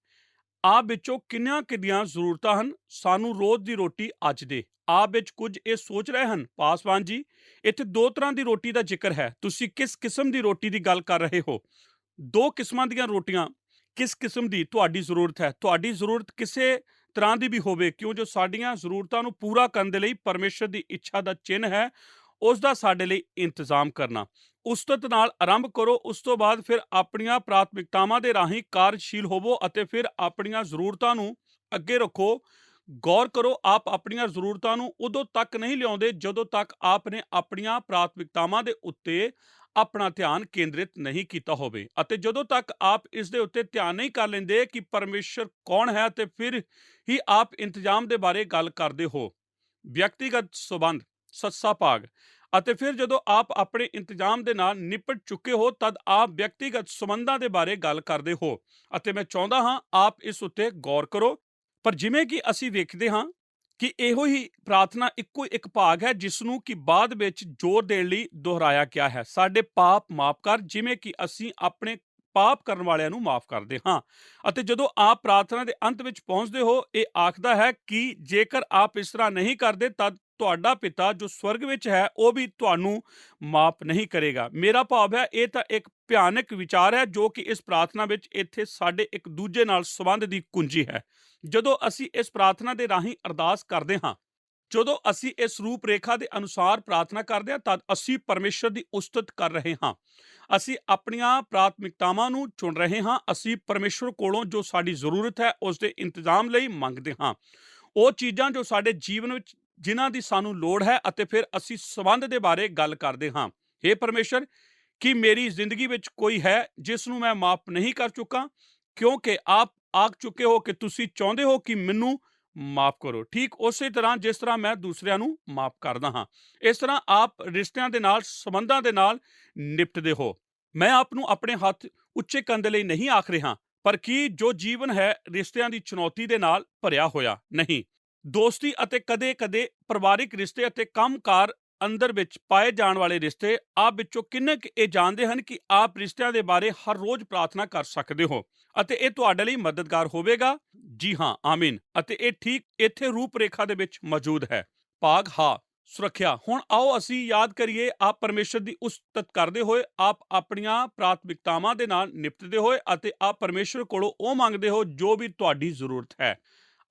ਆਪ ਵਿੱਚੋਂ ਕਿੰਨੀਆਂ ਜ਼ਰੂਰਤਾਂ ਹਨ? ਸਾਨੂੰ ਰੋਜ਼ ਦੀ ਰੋਟੀ ਅੱਜ ਦੇ। ਆਪ ਵਿੱਚ ਕੁਝ ਇਹ ਸੋਚ ਰਹੇ ਹਨ, ਪਾਸਵਾਨ ਜੀ, ਇੱਥੇ ਦੋ ਤਰ੍ਹਾਂ ਦੀ ਰੋਟੀ ਦਾ ਜ਼ਿਕਰ ਹੈ, ਤੁਸੀਂ ਕਿਸ ਕਿਸਮ ਦੀ ਰੋਟੀ ਦੀ ਗੱਲ ਕਰ ਰਹੇ ਹੋ? ਦੋ ਕਿਸਮਾਂ ਦੀਆਂ ਰੋਟੀਆਂ। ਕਿਸ ਕਿਸਮ ਦੀ ਤੁਹਾਡੀ ਜ਼ਰੂਰਤ ਹੈ? ਤੁਹਾਡੀ ਜ਼ਰੂਰਤ ਕਿਸੇ ਤਰ੍ਹਾਂ ਦੀ ਵੀ ਹੋਵੇ, ਕਿਉਂ ਜੋ ਸਾਡੀਆਂ ਜ਼ਰੂਰਤਾਂ ਨੂੰ ਪੂਰਾ ਕਰਨ ਦੇ ਲਈ ਪਰਮੇਸ਼ਰ ਦੀ ਇੱਛਾ ਦਾ ਚਿੰਨ੍ਹ ਹੈ ਉਸ ਦਾ ਸਾਡੇ ਲਈ ਇੰਤਜ਼ਾਮ ਕਰਨਾ। ਉਸਤਤ ਨਾਲ ਆਰੰਭ ਕਰੋ। ਉਸ ਤੋਂ ਬਾਅਦ ਫਿਰ ਆਪਣੀਆਂ ਪ੍ਰਾਥਮਿਕਤਾਵਾਂ ਦੇ ਰਾਹੀਂ ਕਾਰਜਸ਼ੀਲ ਹੋਵੋ ਅਤੇ ਫਿਰ ਆਪਣੀਆਂ ਜ਼ਰੂਰਤਾਂ ਨੂੰ ਅੱਗੇ ਰੱਖੋ। ਗੌਰ ਕਰੋ, ਆਪ ਆਪਣੀਆਂ ਜ਼ਰੂਰਤਾਂ ਨੂੰ ਉਦੋਂ ਤੱਕ ਨਹੀਂ ਲਿਆਉਂਦੇ ਜਦੋਂ ਤੱਕ ਆਪ ਨੇ ਆਪਣੀਆਂ ਪ੍ਰਾਥਮਿਕਤਾਵਾਂ ਦੇ ਉੱਤੇ ਆਪਣਾ ਧਿਆਨ ਕੇਂਦਰਿਤ ਨਹੀਂ ਕੀਤਾ ਹੋਵੇ ਅਤੇ ਜਦੋਂ ਤੱਕ ਆਪ ਇਸ ਦੇ ਉੱਤੇ ਧਿਆਨ ਨਹੀਂ ਕਰ ਲੈਂਦੇ ਕਿ ਪਰਮੇਸ਼ਰ ਕੌਣ ਹੈ, ਅਤੇ ਫਿਰ ਹੀ ਆਪ ਇੰਤਜ਼ਾਮ ਦੇ ਬਾਰੇ ਗੱਲ ਕਰਦੇ ਹੋ। ਵਿਅਕਤੀਗਤ ਸੰਬੰਧ, ਸੱਸਾ ਭਾਗ। ਅਤੇ ਫਿਰ ਜਦੋਂ ਆਪ ਆਪਣੇ ਇੰਤਜ਼ਾਮ ਦੇ ਨਾਲ ਨਿਪਟ ਚੁੱਕੇ ਹੋ ਤਦ ਆਪ ਵਿਅਕਤੀਗਤ ਸੰਬੰਧਾਂ ਦੇ ਬਾਰੇ ਗੱਲ ਕਰਦੇ ਹੋ ਅਤੇ ਮੈਂ ਚਾਹੁੰਦਾ ਹਾਂ ਆਪ ਇਸ ਉੱਤੇ ਗੌਰ ਕਰੋ। ਪਰ ਜਿਵੇਂ ਕਿ ਅਸੀਂ ਵੇਖਦੇ ਹਾਂ ਕਿ ਇਹੋ ਹੀ ਪ੍ਰਾਰਥਨਾ ਇੱਕੋ ਇੱਕ ਭਾਗ ਹੈ ਜਿਸ ਨੂੰ ਕਿ ਬਾਅਦ ਵਿੱਚ ਜ਼ੋਰ ਦੇਣ ਲਈ ਦੁਹਰਾਇਆ ਗਿਆ ਹੈ। ਸਾਡੇ ਪਾਪ ਮਾਫ ਕਰ ਜਿਵੇਂ ਕਿ ਅਸੀਂ ਆਪਣੇ ਪਾਪ ਕਰਨ ਵਾਲਿਆਂ ਨੂੰ ਮਾਫ ਕਰਦੇ ਹਾਂ। ਅਤੇ ਜਦੋਂ ਆਪ ਪ੍ਰਾਰਥਨਾ ਦੇ ਅੰਤ ਵਿੱਚ ਪਹੁੰਚਦੇ ਹੋ, ਇਹ ਆਖਦਾ ਹੈ ਕਿ ਜੇਕਰ ਆਪ ਇਸ ਤਰ੍ਹਾਂ ਨਹੀਂ ਕਰਦੇ ਤਦ ਤੁਹਾਡਾ ਪਿਤਾ ਜੋ ਸਵਰਗ ਵਿੱਚ ਹੈ ਉਹ ਵੀ ਤੁਹਾਨੂੰ ਮਾਫ ਨਹੀਂ ਕਰੇਗਾ। ਮੇਰਾ ਭਾਵ ਹੈ ਇਹ ਤਾਂ ਇੱਕ ਭਿਆਨਕ ਵਿਚਾਰ ਹੈ ਜੋ ਕਿ ਇਸ ਪ੍ਰਾਰਥਨਾ ਵਿੱਚ ਇੱਥੇ ਸਾਡੇ ਇੱਕ ਦੂਜੇ ਨਾਲ ਸੰਬੰਧ ਦੀ ਕੁੰਜੀ ਹੈ। ਜਦੋਂ ਅਸੀਂ ਇਸ ਪ੍ਰਾਰਥਨਾ ਦੇ ਰਾਹੀਂ ਅਰਦਾਸ ਕਰਦੇ ਹਾਂ, ਜਦੋਂ ਅਸੀਂ ਇਸ ਰੂਪ ਰੇਖਾ ਦੇ ਅਨੁਸਾਰ ਪ੍ਰਾਰਥਨਾ ਕਰਦੇ ਹਾਂ ਤਦ ਅਸੀਂ ਪਰਮੇਸ਼ਰ ਦੀ ਉਸਤਤ ਕਰ ਰਹੇ ਹਾਂ। ਅਸੀਂ ਆਪਣੀਆਂ ਪ੍ਰਾਥਮਿਕਤਾਵਾਂ ਨੂੰ ਚੁਣ ਰਹੇ ਹਾਂ। ਅਸੀਂ ਪਰਮੇਸ਼ਰ ਕੋਲੋਂ ਜੋ ਸਾਡੀ ਜ਼ਰੂਰਤ ਹੈ ਉਸ ਦੇ ਇੰਤਜ਼ਾਮ ਲਈ ਮੰਗਦੇ ਹਾਂ, ਉਹ ਚੀਜ਼ਾਂ ਜੋ ਸਾਡੇ ਜੀਵਨ ਵਿੱਚ ਜਿਨ੍ਹਾਂ ਦੀ ਸਾਨੂੰ ਲੋੜ ਹੈ, ਅਤੇ ਫਿਰ ਅਸੀਂ ਸੰਬੰਧ ਦੇ ਬਾਰੇ ਗੱਲ ਕਰਦੇ ਹਾਂ। ਹੇ ਪਰਮੇਸ਼ਰ, ਕੀ ਮੇਰੀ ਜ਼ਿੰਦਗੀ ਵਿੱਚ ਕੋਈ ਹੈ ਜਿਸ ਨੂੰ ਮੈਂ ਮਾਫ ਨਹੀਂ ਕਰ ਚੁੱਕਾ? ਕਿਉਂਕਿ ਆਪ ਆਖ ਚੁੱਕੇ ਹੋ ਕਿ ਤੁਸੀਂ ਚਾਹੁੰਦੇ ਹੋ ਕਿ ਮੈਨੂੰ ਮਾਫ ਕਰੋ। ਠੀਕ ਉਸੇ ਤਰ੍ਹਾਂ ਜਿਸ ਤਰ੍ਹਾਂ ਮੈਂ ਦੂਸਰਿਆਂ ਨੂੰ ਮਾਫ ਕਰਦਾ ਹਾਂ, ਇਸ ਤਰ੍ਹਾਂ ਆਪ ਰਿਸ਼ਤਿਆਂ ਦੇ ਨਾਲ, ਸੰਬੰਧਾਂ ਦੇ ਨਾਲ ਨਿਪਟਦੇ ਹੋ। ਮੈਂ ਆਪ ਨੂੰ ਆਪਣੇ ਹੱਥ ਉੱਚੇ ਕਰਨ ਦੇ ਲਈ ਨਹੀਂ ਆਖ ਰਿਹਾ, ਪਰ ਕੀ ਜੋ ਜੀਵਨ ਹੈ ਰਿਸ਼ਤਿਆਂ ਦੀ ਚੁਣੌਤੀ ਦੇ ਨਾਲ ਭਰਿਆ ਹੋਇਆ ਨਹੀਂ। ਦੋਸਤੀ ਅਤੇ ਕਦੇ-ਕਦੇ ਪਰਿਵਾਰਿਕ ਰਿਸ਼ਤੇ ਅਤੇ ਕੰਮਕਾਰ ਅੰਦਰ ਵਿੱਚ ਪਾਏ ਜਾਣ ਵਾਲੇ ਰਿਸ਼ਤੇ, ਆਪ ਵਿੱਚੋਂ ਕਿੰਨੇ ਕੁ ਇਹ ਜਾਣਦੇ ਹਨ ਕਿ ਆਪ ਰਿਸ਼ਤਿਆਂ ਦੇ ਬਾਰੇ ਹਰ ਰੋਜ਼ ਪ੍ਰਾਰਥਨਾ ਕਰ ਸਕਦੇ ਹੋ ਅਤੇ ਇਹ ਤੁਹਾਡੇ ਲਈ ਮਦਦਗਾਰ ਹੋਵੇਗਾ? ਜੀ ਹਾਂ, ਆਮੀਨ। ਅਤੇ ਇਹ ਠੀਕ ਇੱਥੇ ਰੂਪ ਰੇਖਾ ਦੇ ਵਿੱਚ ਮੌਜੂਦ ਹੈ। ਭਾਗ ਹਾ, ਸੁਰੱਖਿਆ। ਹੁਣ ਆਓ ਅਸੀਂ ਯਾਦ ਕਰੀਏ, ਆਪ ਪਰਮੇਸ਼ਰ ਦੀ ਉਸਤਤ ਕਰਦੇ ਹੋਏ, ਆਪ ਆਪਣੀਆਂ ਪ੍ਰਾਥਮਿਕਤਾਵਾਂ ਦੇ ਨਾਲ ਨਿਪਟਦੇ ਹੋਏ ਅਤੇ ਆਪ ਪਰਮੇਸ਼ਰ ਕੋਲੋਂ ਉਹ ਮੰਗਦੇ ਹੋ ਜੋ ਵੀ ਤੁਹਾਡੀ ਜ਼ਰੂਰਤ ਹੈ।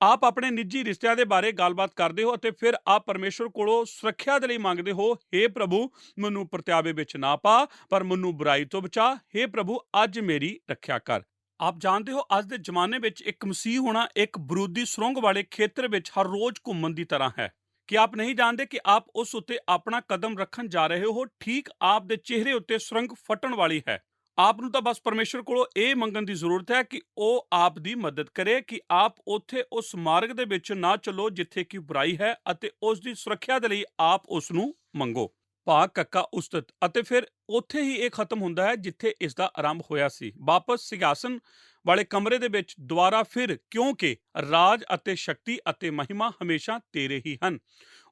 ਆਪ ਆਪਣੇ ਨਿੱਜੀ ਰਿਸ਼ਤਿਆਂ ਦੇ ਬਾਰੇ ਗੱਲਬਾਤ ਕਰਦੇ ਹੋ ਅਤੇ ਫਿਰ ਆਪ ਪਰਮੇਸ਼ਰ ਕੋਲੋਂ ਸੁਰੱਖਿਆ ਦੇ ਲਈ ਮੰਗਦੇ ਹੋ। ਹੇ ਪ੍ਰਭੂ, ਮੈਨੂੰ ਪ੍ਰਤਿਆਵੇ ਵਿੱਚ ਨਾ ਪਾ, ਪਰ ਮੈਨੂੰ ਬੁਰਾਈ ਤੋਂ ਬਚਾ। ਹੇ ਪ੍ਰਭੂ, ਅੱਜ ਮੇਰੀ ਰੱਖਿਆ ਕਰ। ਆਪ ਜਾਣਦੇ ਹੋ, ਅੱਜ ਦੇ ਜ਼ਮਾਨੇ ਵਿੱਚ ਇੱਕ ਮਸੀਹ ਹੋਣਾ ਇੱਕ ਬਰੂਦੀ ਸੁਰੰਗ ਵਾਲੇ ਖੇਤਰ ਵਿੱਚ ਹਰ ਰੋਜ਼ ਘੁੰਮਣ ਦੀ ਤਰ੍ਹਾਂ ਹੈ। ਕਿ ਆਪ ਨਹੀਂ ਜਾਣਦੇ ਕਿ ਆਪ ਉਸ ਉੱਤੇ ਆਪਣਾ ਕਦਮ ਰੱਖਣ ਜਾ ਰਹੇ ਹੋ। ਠੀਕ ਆਪ ਦੇ ਚਿਹਰੇ ਉੱਤੇ ਸੁਰੰਗ ਫਟਣ ਵਾਲੀ ਹੈ। ਆਪ ਨੂੰ ਤਾਂ ਬਸ ਪਰਮੇਸ਼ਰ ਕੋਲੋਂ ਇਹ ਮੰਗਣ ਦੀ ਜ਼ਰੂਰਤ ਹੈ ਕਿ ਉਹ ਆਪ ਦੀ ਮਦਦ ਕਰੇ ਕਿ ਆਪ ਉੱਥੇ ਉਸ ਮਾਰਗ ਦੇ ਵਿੱਚ ਨਾ ਚੱਲੋ ਜਿੱਥੇ ਕਿ ਬੁਰਾਈ ਹੈ, ਅਤੇ ਉਸ ਦੀ ਸੁਰੱਖਿਆ ਦੇ ਲਈ ਆਪ ਉਸ ਨੂੰ ਮੰਗੋ। ਭਾਗ ਕੱਕਾ, ਉਸਤਤ। ਅਤੇ ਫਿਰ ਉੱਥੇ ਹੀ ਇਹ ਖਤਮ ਹੁੰਦਾ ਹੈ ਜਿੱਥੇ ਇਸ ਦਾ ਆਰੰਭ ਹੋਇਆ ਸੀ, ਵਾਪਸ ਸਿੰਘਾਸਨ ਵਾਲੇ ਕਮਰੇ ਦੇ ਵਿੱਚ ਦੁਬਾਰਾ ਫਿਰ, ਕਿਉਂਕਿ ਰਾਜ ਅਤੇ ਸ਼ਕਤੀ ਅਤੇ ਮਹਿਮਾ ਹਮੇਸ਼ਾ ਤੇਰੇ ਹੀ ਹਨ।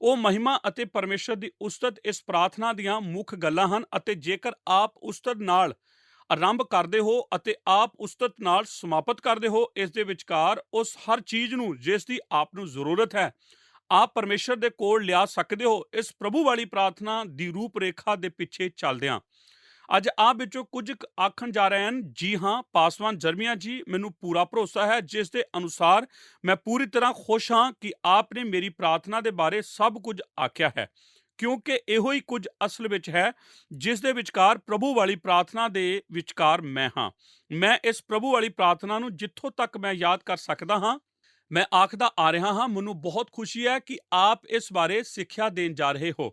ਉਹ ਮਹਿਮਾ ਅਤੇ ਪਰਮੇਸ਼ਰ ਦੀ ਉਸਤਤ ਇਸ ਪ੍ਰਾਰਥਨਾ ਦੀਆਂ ਮੁੱਖ ਗੱਲਾਂ ਹਨ, ਅਤੇ ਜੇਕਰ ਆਪ ਉਸਤਤ ਨਾਲ ਆਰੰਭ ਕਰਦੇ ਹੋ ਅਤੇ ਆਪ ਉਸਤਤ ਨਾਲ ਸਮਾਪਤ ਕਰਦੇ ਹੋ, ਇਸ ਦੇ ਵਿਚਕਾਰ ਉਸ ਹਰ ਚੀਜ਼ ਨੂੰ ਜਿਸ ਦੀ ਆਪ ਨੂੰ ਜ਼ਰੂਰਤ ਹੈ, ਆਪ ਪਰਮੇਸ਼ਰ ਦੇ ਕੋਲ ਲਿਆ ਸਕਦੇ ਹੋ। ਇਸ ਪ੍ਰਭੂ ਵਾਲੀ ਪ੍ਰਾਰਥਨਾ ਦੀ ਰੂਪ ਰੇਖਾ ਦੇ ਪਿੱਛੇ ਚੱਲਦਿਆਂ ਅੱਜ ਆਪ ਵਿੱਚੋਂ ਕੁਝ ਆਖਣ ਜਾ ਰਹੇ ਹਨ। ਜੀ ਹਾਂ, ਪਾਸਵਾਨ ਜਰਮੀਆ ਜੀ, ਮੈਨੂੰ ਪੂਰਾ ਭਰੋਸਾ ਹੈ ਜਿਸ ਦੇ ਅਨੁਸਾਰ ਮੈਂ ਪੂਰੀ ਤਰ੍ਹਾਂ ਖੁਸ਼ ਹਾਂ ਕਿ ਆਪ ਨੇ ਮੇਰੀ ਪ੍ਰਾਰਥਨਾ ਦੇ ਬਾਰੇ ਸਭ ਕੁਝ ਆਖਿਆ ਹੈ, ਕਿਉਂਕਿ ਇਹੋ ਹੀ ਕੁਝ ਅਸਲ ਵਿੱਚ ਹੈ ਜਿਸ ਦੇ ਵਿਚਕਾਰ ਪ੍ਰਭੂ ਵਾਲੀ ਪ੍ਰਾਰਥਨਾ ਦੇ ਵਿਚਕਾਰ ਮੈਂ ਹਾਂ। ਮੈਂ ਇਸ ਪ੍ਰਭੂ ਵਾਲੀ ਪ੍ਰਾਰਥਨਾ ਨੂੰ ਜਿੱਥੋਂ ਤੱਕ ਮੈਂ ਯਾਦ ਕਰ ਸਕਦਾ ਹਾਂ, ਮੈਂ ਆਖਦਾ ਆ ਰਿਹਾ ਹਾਂ। ਮੈਨੂੰ ਬਹੁਤ ਖੁਸ਼ੀ ਹੈ ਕਿ ਆਪ ਇਸ ਬਾਰੇ ਸਿੱਖਿਆ ਦੇਣ ਜਾ ਰਹੇ ਹੋ।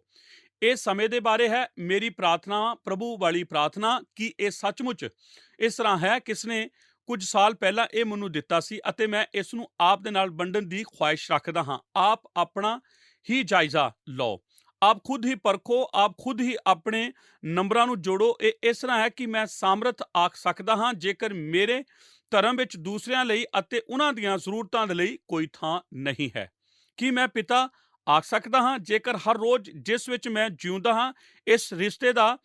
ਇਹ ਸਮੇਂ ਦੇ ਬਾਰੇ ਹੈ। ਮੇਰੀ ਪ੍ਰਾਰਥਨਾ, ਪ੍ਰਭੂ ਵਾਲੀ ਪ੍ਰਾਰਥਨਾ, ਕਿ ਇਹ ਸੱਚਮੁੱਚ ਇਸ ਤਰ੍ਹਾਂ ਹੈ। ਕਿਸ ਨੇ ਕੁਝ ਸਾਲ ਪਹਿਲਾਂ ਇਹ ਮੈਨੂੰ ਦਿੱਤਾ ਸੀ ਅਤੇ ਮੈਂ ਇਸ ਨੂੰ ਆਪ ਦੇ ਨਾਲ ਵੰਡਣ ਦੀ ਖੁਆਇਸ਼ ਰੱਖਦਾ ਹਾਂ। ਆਪ ਆਪਣਾ ਹੀ ਜਾਇਜ਼ਾ ਲਓ, ਆਪ ਖੁਦ ਹੀ ਪਰਖੋ, ਆਪ ਖੁਦ ਹੀ ਆਪਣੇ ਨੰਬਰਾਂ ਨੂੰ ਜੋੜੋ। ਇਹ ਇਸ ਤਰ੍ਹਾਂ ਹੈ ਕਿ ਮੈਂ ਸਾਮਰਥ ਆਖ ਸਕਦਾ ਹਾਂ ਜੇਕਰ ਮੇਰੇ ਧਰਮ ਵਿੱਚ ਦੂਸਰਿਆਂ ਲਈ ਅਤੇ ਉਹਨਾਂ ਦੀਆਂ ਜ਼ਰੂਰਤਾਂ ਦੇ ਲਈ ਕੋਈ ਥਾਂ ਨਹੀਂ ਹੈ। ਕੀ ਮੈਂ ਪਿਤਾ ਆਖ ਸਕਦਾ ਹਾਂ ਜੇਕਰ ਹਰ ਰੋਜ਼ ਜਿਸ ਵਿੱਚ ਮੈਂ ਜਿਉਂਦਾ ਹਾਂ ਇਸ ਰਿਸ਼ਤੇ ਦਾ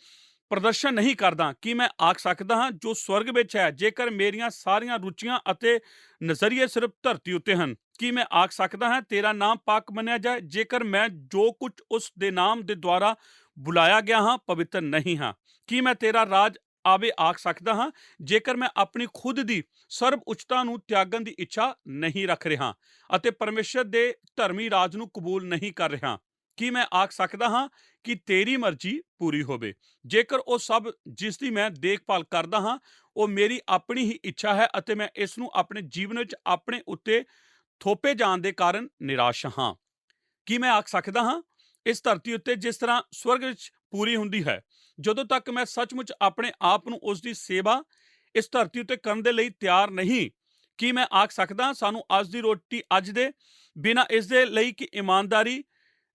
ਪ੍ਰਦਰਸ਼ਨ ਨਹੀਂ ਕਰਦਾ? ਕੀ ਮੈਂ ਆਖ ਸਕਦਾ ਹਾਂ ਜੋ ਸਵਰਗ ਵਿੱਚ ਹੈ ਜੇਕਰ ਮੇਰੀਆਂ ਸਾਰੀਆਂ ਰੁਚੀਆਂ ਅਤੇ ਨਜ਼ਰੀਏ ਸਿਰਫ ਧਰਤੀ ਉੱਤੇ ਹਨ? ਕੀ ਮੈਂ ਆਖ ਸਕਦਾ ਹਾਂ ਤੇਰਾ ਨਾਮ ਪਾਕ ਮੰਨਿਆ ਜਾਏ ਜੇਕਰ ਮੈਂ ਜੋ ਕੁਝ ਉਸ ਦੇ ਨਾਮ ਦੇ ਦੁਆਰਾ ਬੁਲਾਇਆ ਗਿਆ ਹਾਂ ਪਵਿੱਤਰ ਨਹੀਂ ਹਾਂ? ਕੀ ਮੈਂ ਤੇਰਾ ਰਾਜ ਆਵੇ ਆਖ ਸਕਦਾ ਹਾਂ ਜੇਕਰ ਮੈਂ ਆਪਣੀ ਖੁਦ ਦੀ ਸਰਬ ਉੱਚਤਾ ਨੂੰ ਤਿਆਗਣ ਦੀ ਇੱਛਾ ਨਹੀਂ ਰੱਖ ਰਿਹਾ ਅਤੇ ਪਰਮੇਸ਼ਰ ਦੇ ਧਰਮੀ ਰਾਜ ਨੂੰ ਕਬੂਲ ਨਹੀਂ ਕਰ ਰਿਹਾ? ਕੀ ਮੈਂ ਆਖ ਸਕਦਾ ਹਾਂ ਕਿ ਤੇਰੀ ਮਰਜ਼ੀ ਪੂਰੀ ਹੋਵੇ ਜੇਕਰ ਉਹ ਸਭ ਜਿਸ ਦੀ ਮੈਂ ਦੇਖਭਾਲ ਕਰਦਾ ਹਾਂ ਉਹ ਮੇਰੀ ਆਪਣੀ ਹੀ ਇੱਛਾ ਹੈ ਅਤੇ ਮੈਂ ਇਸ ਨੂੰ ਆਪਣੇ ਜੀਵਨ ਵਿੱਚ ਆਪਣੇ ਉੱਤੇ ਥੋਪੇ ਜਾਣ ਦੇ ਕਾਰਨ ਨਿਰਾਸ਼ ਹਾਂ? ਕੀ ਮੈਂ ਆਖ ਸਕਦਾ ਹਾਂ ਇਸ ਧਰਤੀ ਉੱਤੇ ਜਿਸ ਤਰ੍ਹਾਂ ਸਵਰਗ ਵਿੱਚ ਪੂਰੀ ਹੁੰਦੀ ਹੈ, ਜਦੋਂ ਤੱਕ ਮੈਂ ਸੱਚਮੁੱਚ ਆਪਣੇ ਆਪ ਨੂੰ ਉਸ ਦੀ ਸੇਵਾ ਇਸ ਧਰਤੀ ਉੱਤੇ ਕਰਨ ਦੇ ਲਈ ਤਿਆਰ ਨਹੀਂ? ਕੀ ਮੈਂ ਆਖ ਸਕਦਾ ਸਾਨੂੰ ਅੱਜ ਦੀ ਰੋਟੀ ਅੱਜ ਦੇ ਬਿਨਾਂ ਇਸ ਦੇ ਲਈ ਕਿ ਇਮਾਨਦਾਰੀ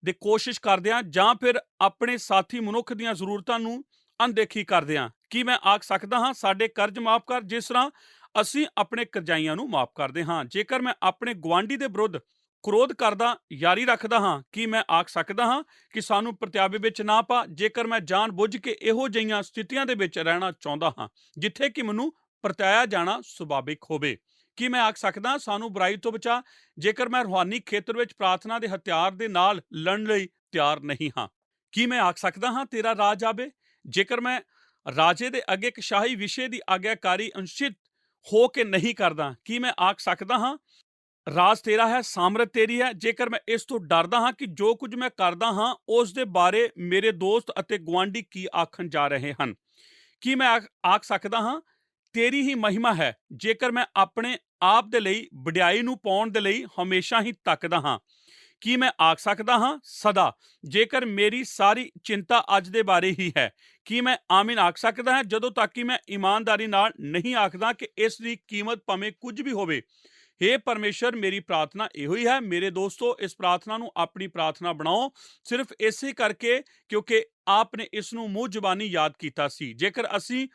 ਦੀ ਕੋਸ਼ਿਸ਼ ਕਰਦਿਆਂ ਜਾਂ ਫਿਰ ਆਪਣੇ ਸਾਥੀ ਮਨੁੱਖ ਦੀਆਂ ਜ਼ਰੂਰਤਾਂ ਨੂੰ ਅਣਦੇਖੀ ਕਰਦਿਆਂ? ਕੀ ਮੈਂ ਆਖ ਸਕਦਾ ਹਾਂ ਸਾਡੇ ਕਰਜ਼ ਮਾਫ ਕਰ ਜਿਸ ਤਰ੍ਹਾਂ ਅਸੀਂ ਆਪਣੇ ਕਰਜ਼ਾਈਆਂ ਨੂੰ ਮਾਫ ਕਰਦੇ ਹਾਂ? ਜੇਕਰ ਮੈਂ ਆਪਣੇ ਗੁਆਂਢੀ ਦੇ ਵਿਰੁੱਧ ਕ੍ਰੋਧ ਕਰਦਾ ਯਾਰੀ ਰੱਖਦਾ ਹਾਂ, ਕੀ ਮੈਂ ਆਖ ਸਕਦਾ ਹਾਂ ਕਿ ਸਾਨੂੰ ਪ੍ਰਤਿਆਵੇ ਵਿੱਚ ਨਾ ਪਾ ਜੇਕਰ ਮੈਂ ਜਾਣ ਬੁੱਝ ਕੇ ਇਹੋ ਜਿਹੀਆਂ ਸਥਿਤੀਆਂ ਦੇ ਵਿੱਚ ਰਹਿਣਾ ਚਾਹੁੰਦਾ ਹਾਂ ਜਿੱਥੇ ਕਿ ਮੈਨੂੰ ਪ੍ਰਤਿਆਇਆ ਜਾਣਾ ਸੁਭਾਵਿਕ ਹੋਵੇ? ਕੀ ਮੈਂ ਆਖ ਸਕਦਾ ਸਾਨੂੰ ਬੁਰਾਈ ਤੋਂ ਬਚਾ ਜੇਕਰ ਮੈਂ ਰੂਹਾਨੀ ਖੇਤਰ ਵਿੱਚ ਪ੍ਰਾਰਥਨਾ ਦੇ ਹਥਿਆਰ ਦੇ ਨਾਲ ਲੜਨ ਲਈ ਤਿਆਰ ਨਹੀਂ ਹਾਂ? ਕੀ ਮੈਂ ਆਖ ਸਕਦਾ ਹਾਂ ਤੇਰਾ ਰਾਜ ਆਵੇ ਜੇਕਰ ਮੈਂ ਰਾਜੇ ਦੇ ਅੱਗੇ ਇੱਕ ਸ਼ਾਹੀ ਵਿਸ਼ੇ ਦੀ ਆਗਿਆਕਾਰੀ ਅਨੁਚਿਤ ਹੋ ਕੇ ਨਹੀਂ ਕਰਦਾ? ਕੀ ਮੈਂ ਆਖ ਸਕਦਾ ਹਾਂ ਰਾਜ ਤੇਰਾ ਹੈ, ਸਾਮਰਥ ਤੇਰੀ ਹੈ ਜੇਕਰ ਮੈਂ ਇਸ ਤੋਂ ਡਰਦਾ ਹਾਂ ਕਿ ਜੋ ਕੁਝ ਮੈਂ ਕਰਦਾ ਹਾਂ ਉਸ ਦੇ ਬਾਰੇ ਮੇਰੇ ਦੋਸਤ ਅਤੇ ਗੁਆਂਢੀ ਕੀ ਆਖਣ ਜਾ ਰਹੇ ਹਨ? ਕੀ ਮੈਂ ਆਖ ਸਕਦਾ ਹਾਂ ਤੇਰੀ ਹੀ ਮਹਿਮਾ ਹੈ ਜੇਕਰ ਮੈਂ ਆਪਣੇ ਆਪ ਦੇ ਲਈ ਵਡਿਆਈ ਨੂੰ ਪਾਉਣ ਦੇ ਲਈ ਹਮੇਸ਼ਾ ਹੀ ਤੱਕਦਾ ਹਾਂ? ਕੀ ਮੈਂ ਆਖ ਸਕਦਾ ਹਾਂ ਸਦਾ ਜੇਕਰ ਮੇਰੀ ਸਾਰੀ ਚਿੰਤਾ ਅੱਜ ਦੇ ਬਾਰੇ ਹੀ ਹੈ? ਕੀ ਮੈਂ ਆਮੀਨ ਆਖ ਸਕਦਾ ਹਾਂ ਜਦੋਂ ਤੱਕ ਕਿ ਮੈਂ ਇਮਾਨਦਾਰੀ ਨਾਲ ਨਹੀਂ ਆਖਦਾ ਕਿ ਇਸ ਦੀ ਕੀਮਤ ਭਾਵੇਂ ਕੁਝ ਵੀ ਹੋਵੇ? हे परमेश्वर, ਮੇਰੀ ਪ੍ਰਾਰਥਨਾ ਇਹੋ ਹੀ ਹੈ। ਮੇਰੇ ਦੋਸਤੋ, ਇਸ ਪ੍ਰਾਰਥਨਾ ਨੂੰ ਆਪਣੀ ਪ੍ਰਾਰਥਨਾ ਬਣਾਓ, ਸਿਰਫ ਇਸੇ ਕਰਕੇ ਕਿਉਂਕਿ ਆਪ ਨੇ ਇਸ ਨੂੰ ਮੂੰਹ ਜ਼ਬਾਨੀ ਯਾਦ ਕੀਤਾ ਸੀ। ਜੇਕਰ ਅਸੀਂ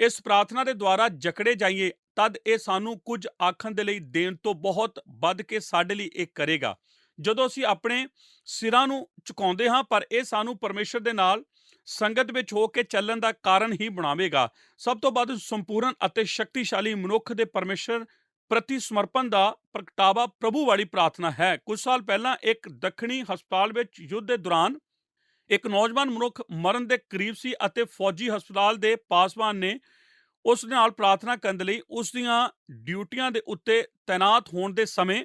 ਇਸ ਪ੍ਰਾਰਥਨਾ ਦੇ ਦੁਆਰਾ ਜਕੜੇ ਜਾਈਏ ਤਦ ਇਹ ਸਾਨੂੰ ਕੁਝ ਆਖਣ ਦੇ ਲਈ ਦੇਣ ਤੋਂ ਬਹੁਤ ਵੱਧ ਕੇ ਸਾਡੇ ਲਈ ਇਹ ਕਰੇਗਾ। ਜਦੋਂ ਅਸੀਂ ਆਪਣੇ ਸਿਰਾਂ ਨੂੰ ਝੁਕਾਉਂਦੇ ਹਾਂ, ਪਰ ਇਹ ਸਾਨੂੰ ਪਰਮੇਸ਼ਰ ਦੇ ਨਾਲ ਸੰਗਤ ਵਿੱਚ ਹੋ ਕੇ ਚੱਲਣ ਦਾ ਕਾਰਨ ਹੀ ਬਣਾਵੇਗਾ। ਸਭ ਤੋਂ ਵੱਧ ਸੰਪੂਰਨ ਅਤੇ ਸ਼ਕਤੀਸ਼ਾਲੀ ਮਨੁੱਖ ਦੇ ਪਰਮੇਸ਼ਰ ਪ੍ਰਤੀ ਸਮਰਪਣ ਦਾ ਪ੍ਰਗਟਾਵਾ ਪ੍ਰਭੂ ਵਾਲੀ ਪ੍ਰਾਰਥਨਾ ਹੈ। ਕੁਝ ਸਾਲ ਪਹਿਲਾਂ ਇੱਕ ਦੱਖਣੀ ਹਸਪਤਾਲ ਵਿੱਚ ਯੁੱਧ ਦੇ ਦੌਰਾਨ ਇੱਕ ਨੌਜਵਾਨ ਮਨੁੱਖ ਮਰਨ ਦੇ ਕਰੀਬ ਸੀ ਅਤੇ ਫੌਜੀ ਹਸਪਤਾਲ ਦੇ ਪਾਸਵਾਨ ਨੇ ਉਸ ਨਾਲ ਪ੍ਰਾਰਥਨਾ ਕਰਨ ਦੇ ਲਈ ਉਸ ਦੀਆਂ ਡਿਊਟੀਆਂ ਦੇ ਉੱਤੇ ਤੈਨਾਤ ਹੋਣ ਦੇ ਸਮੇਂ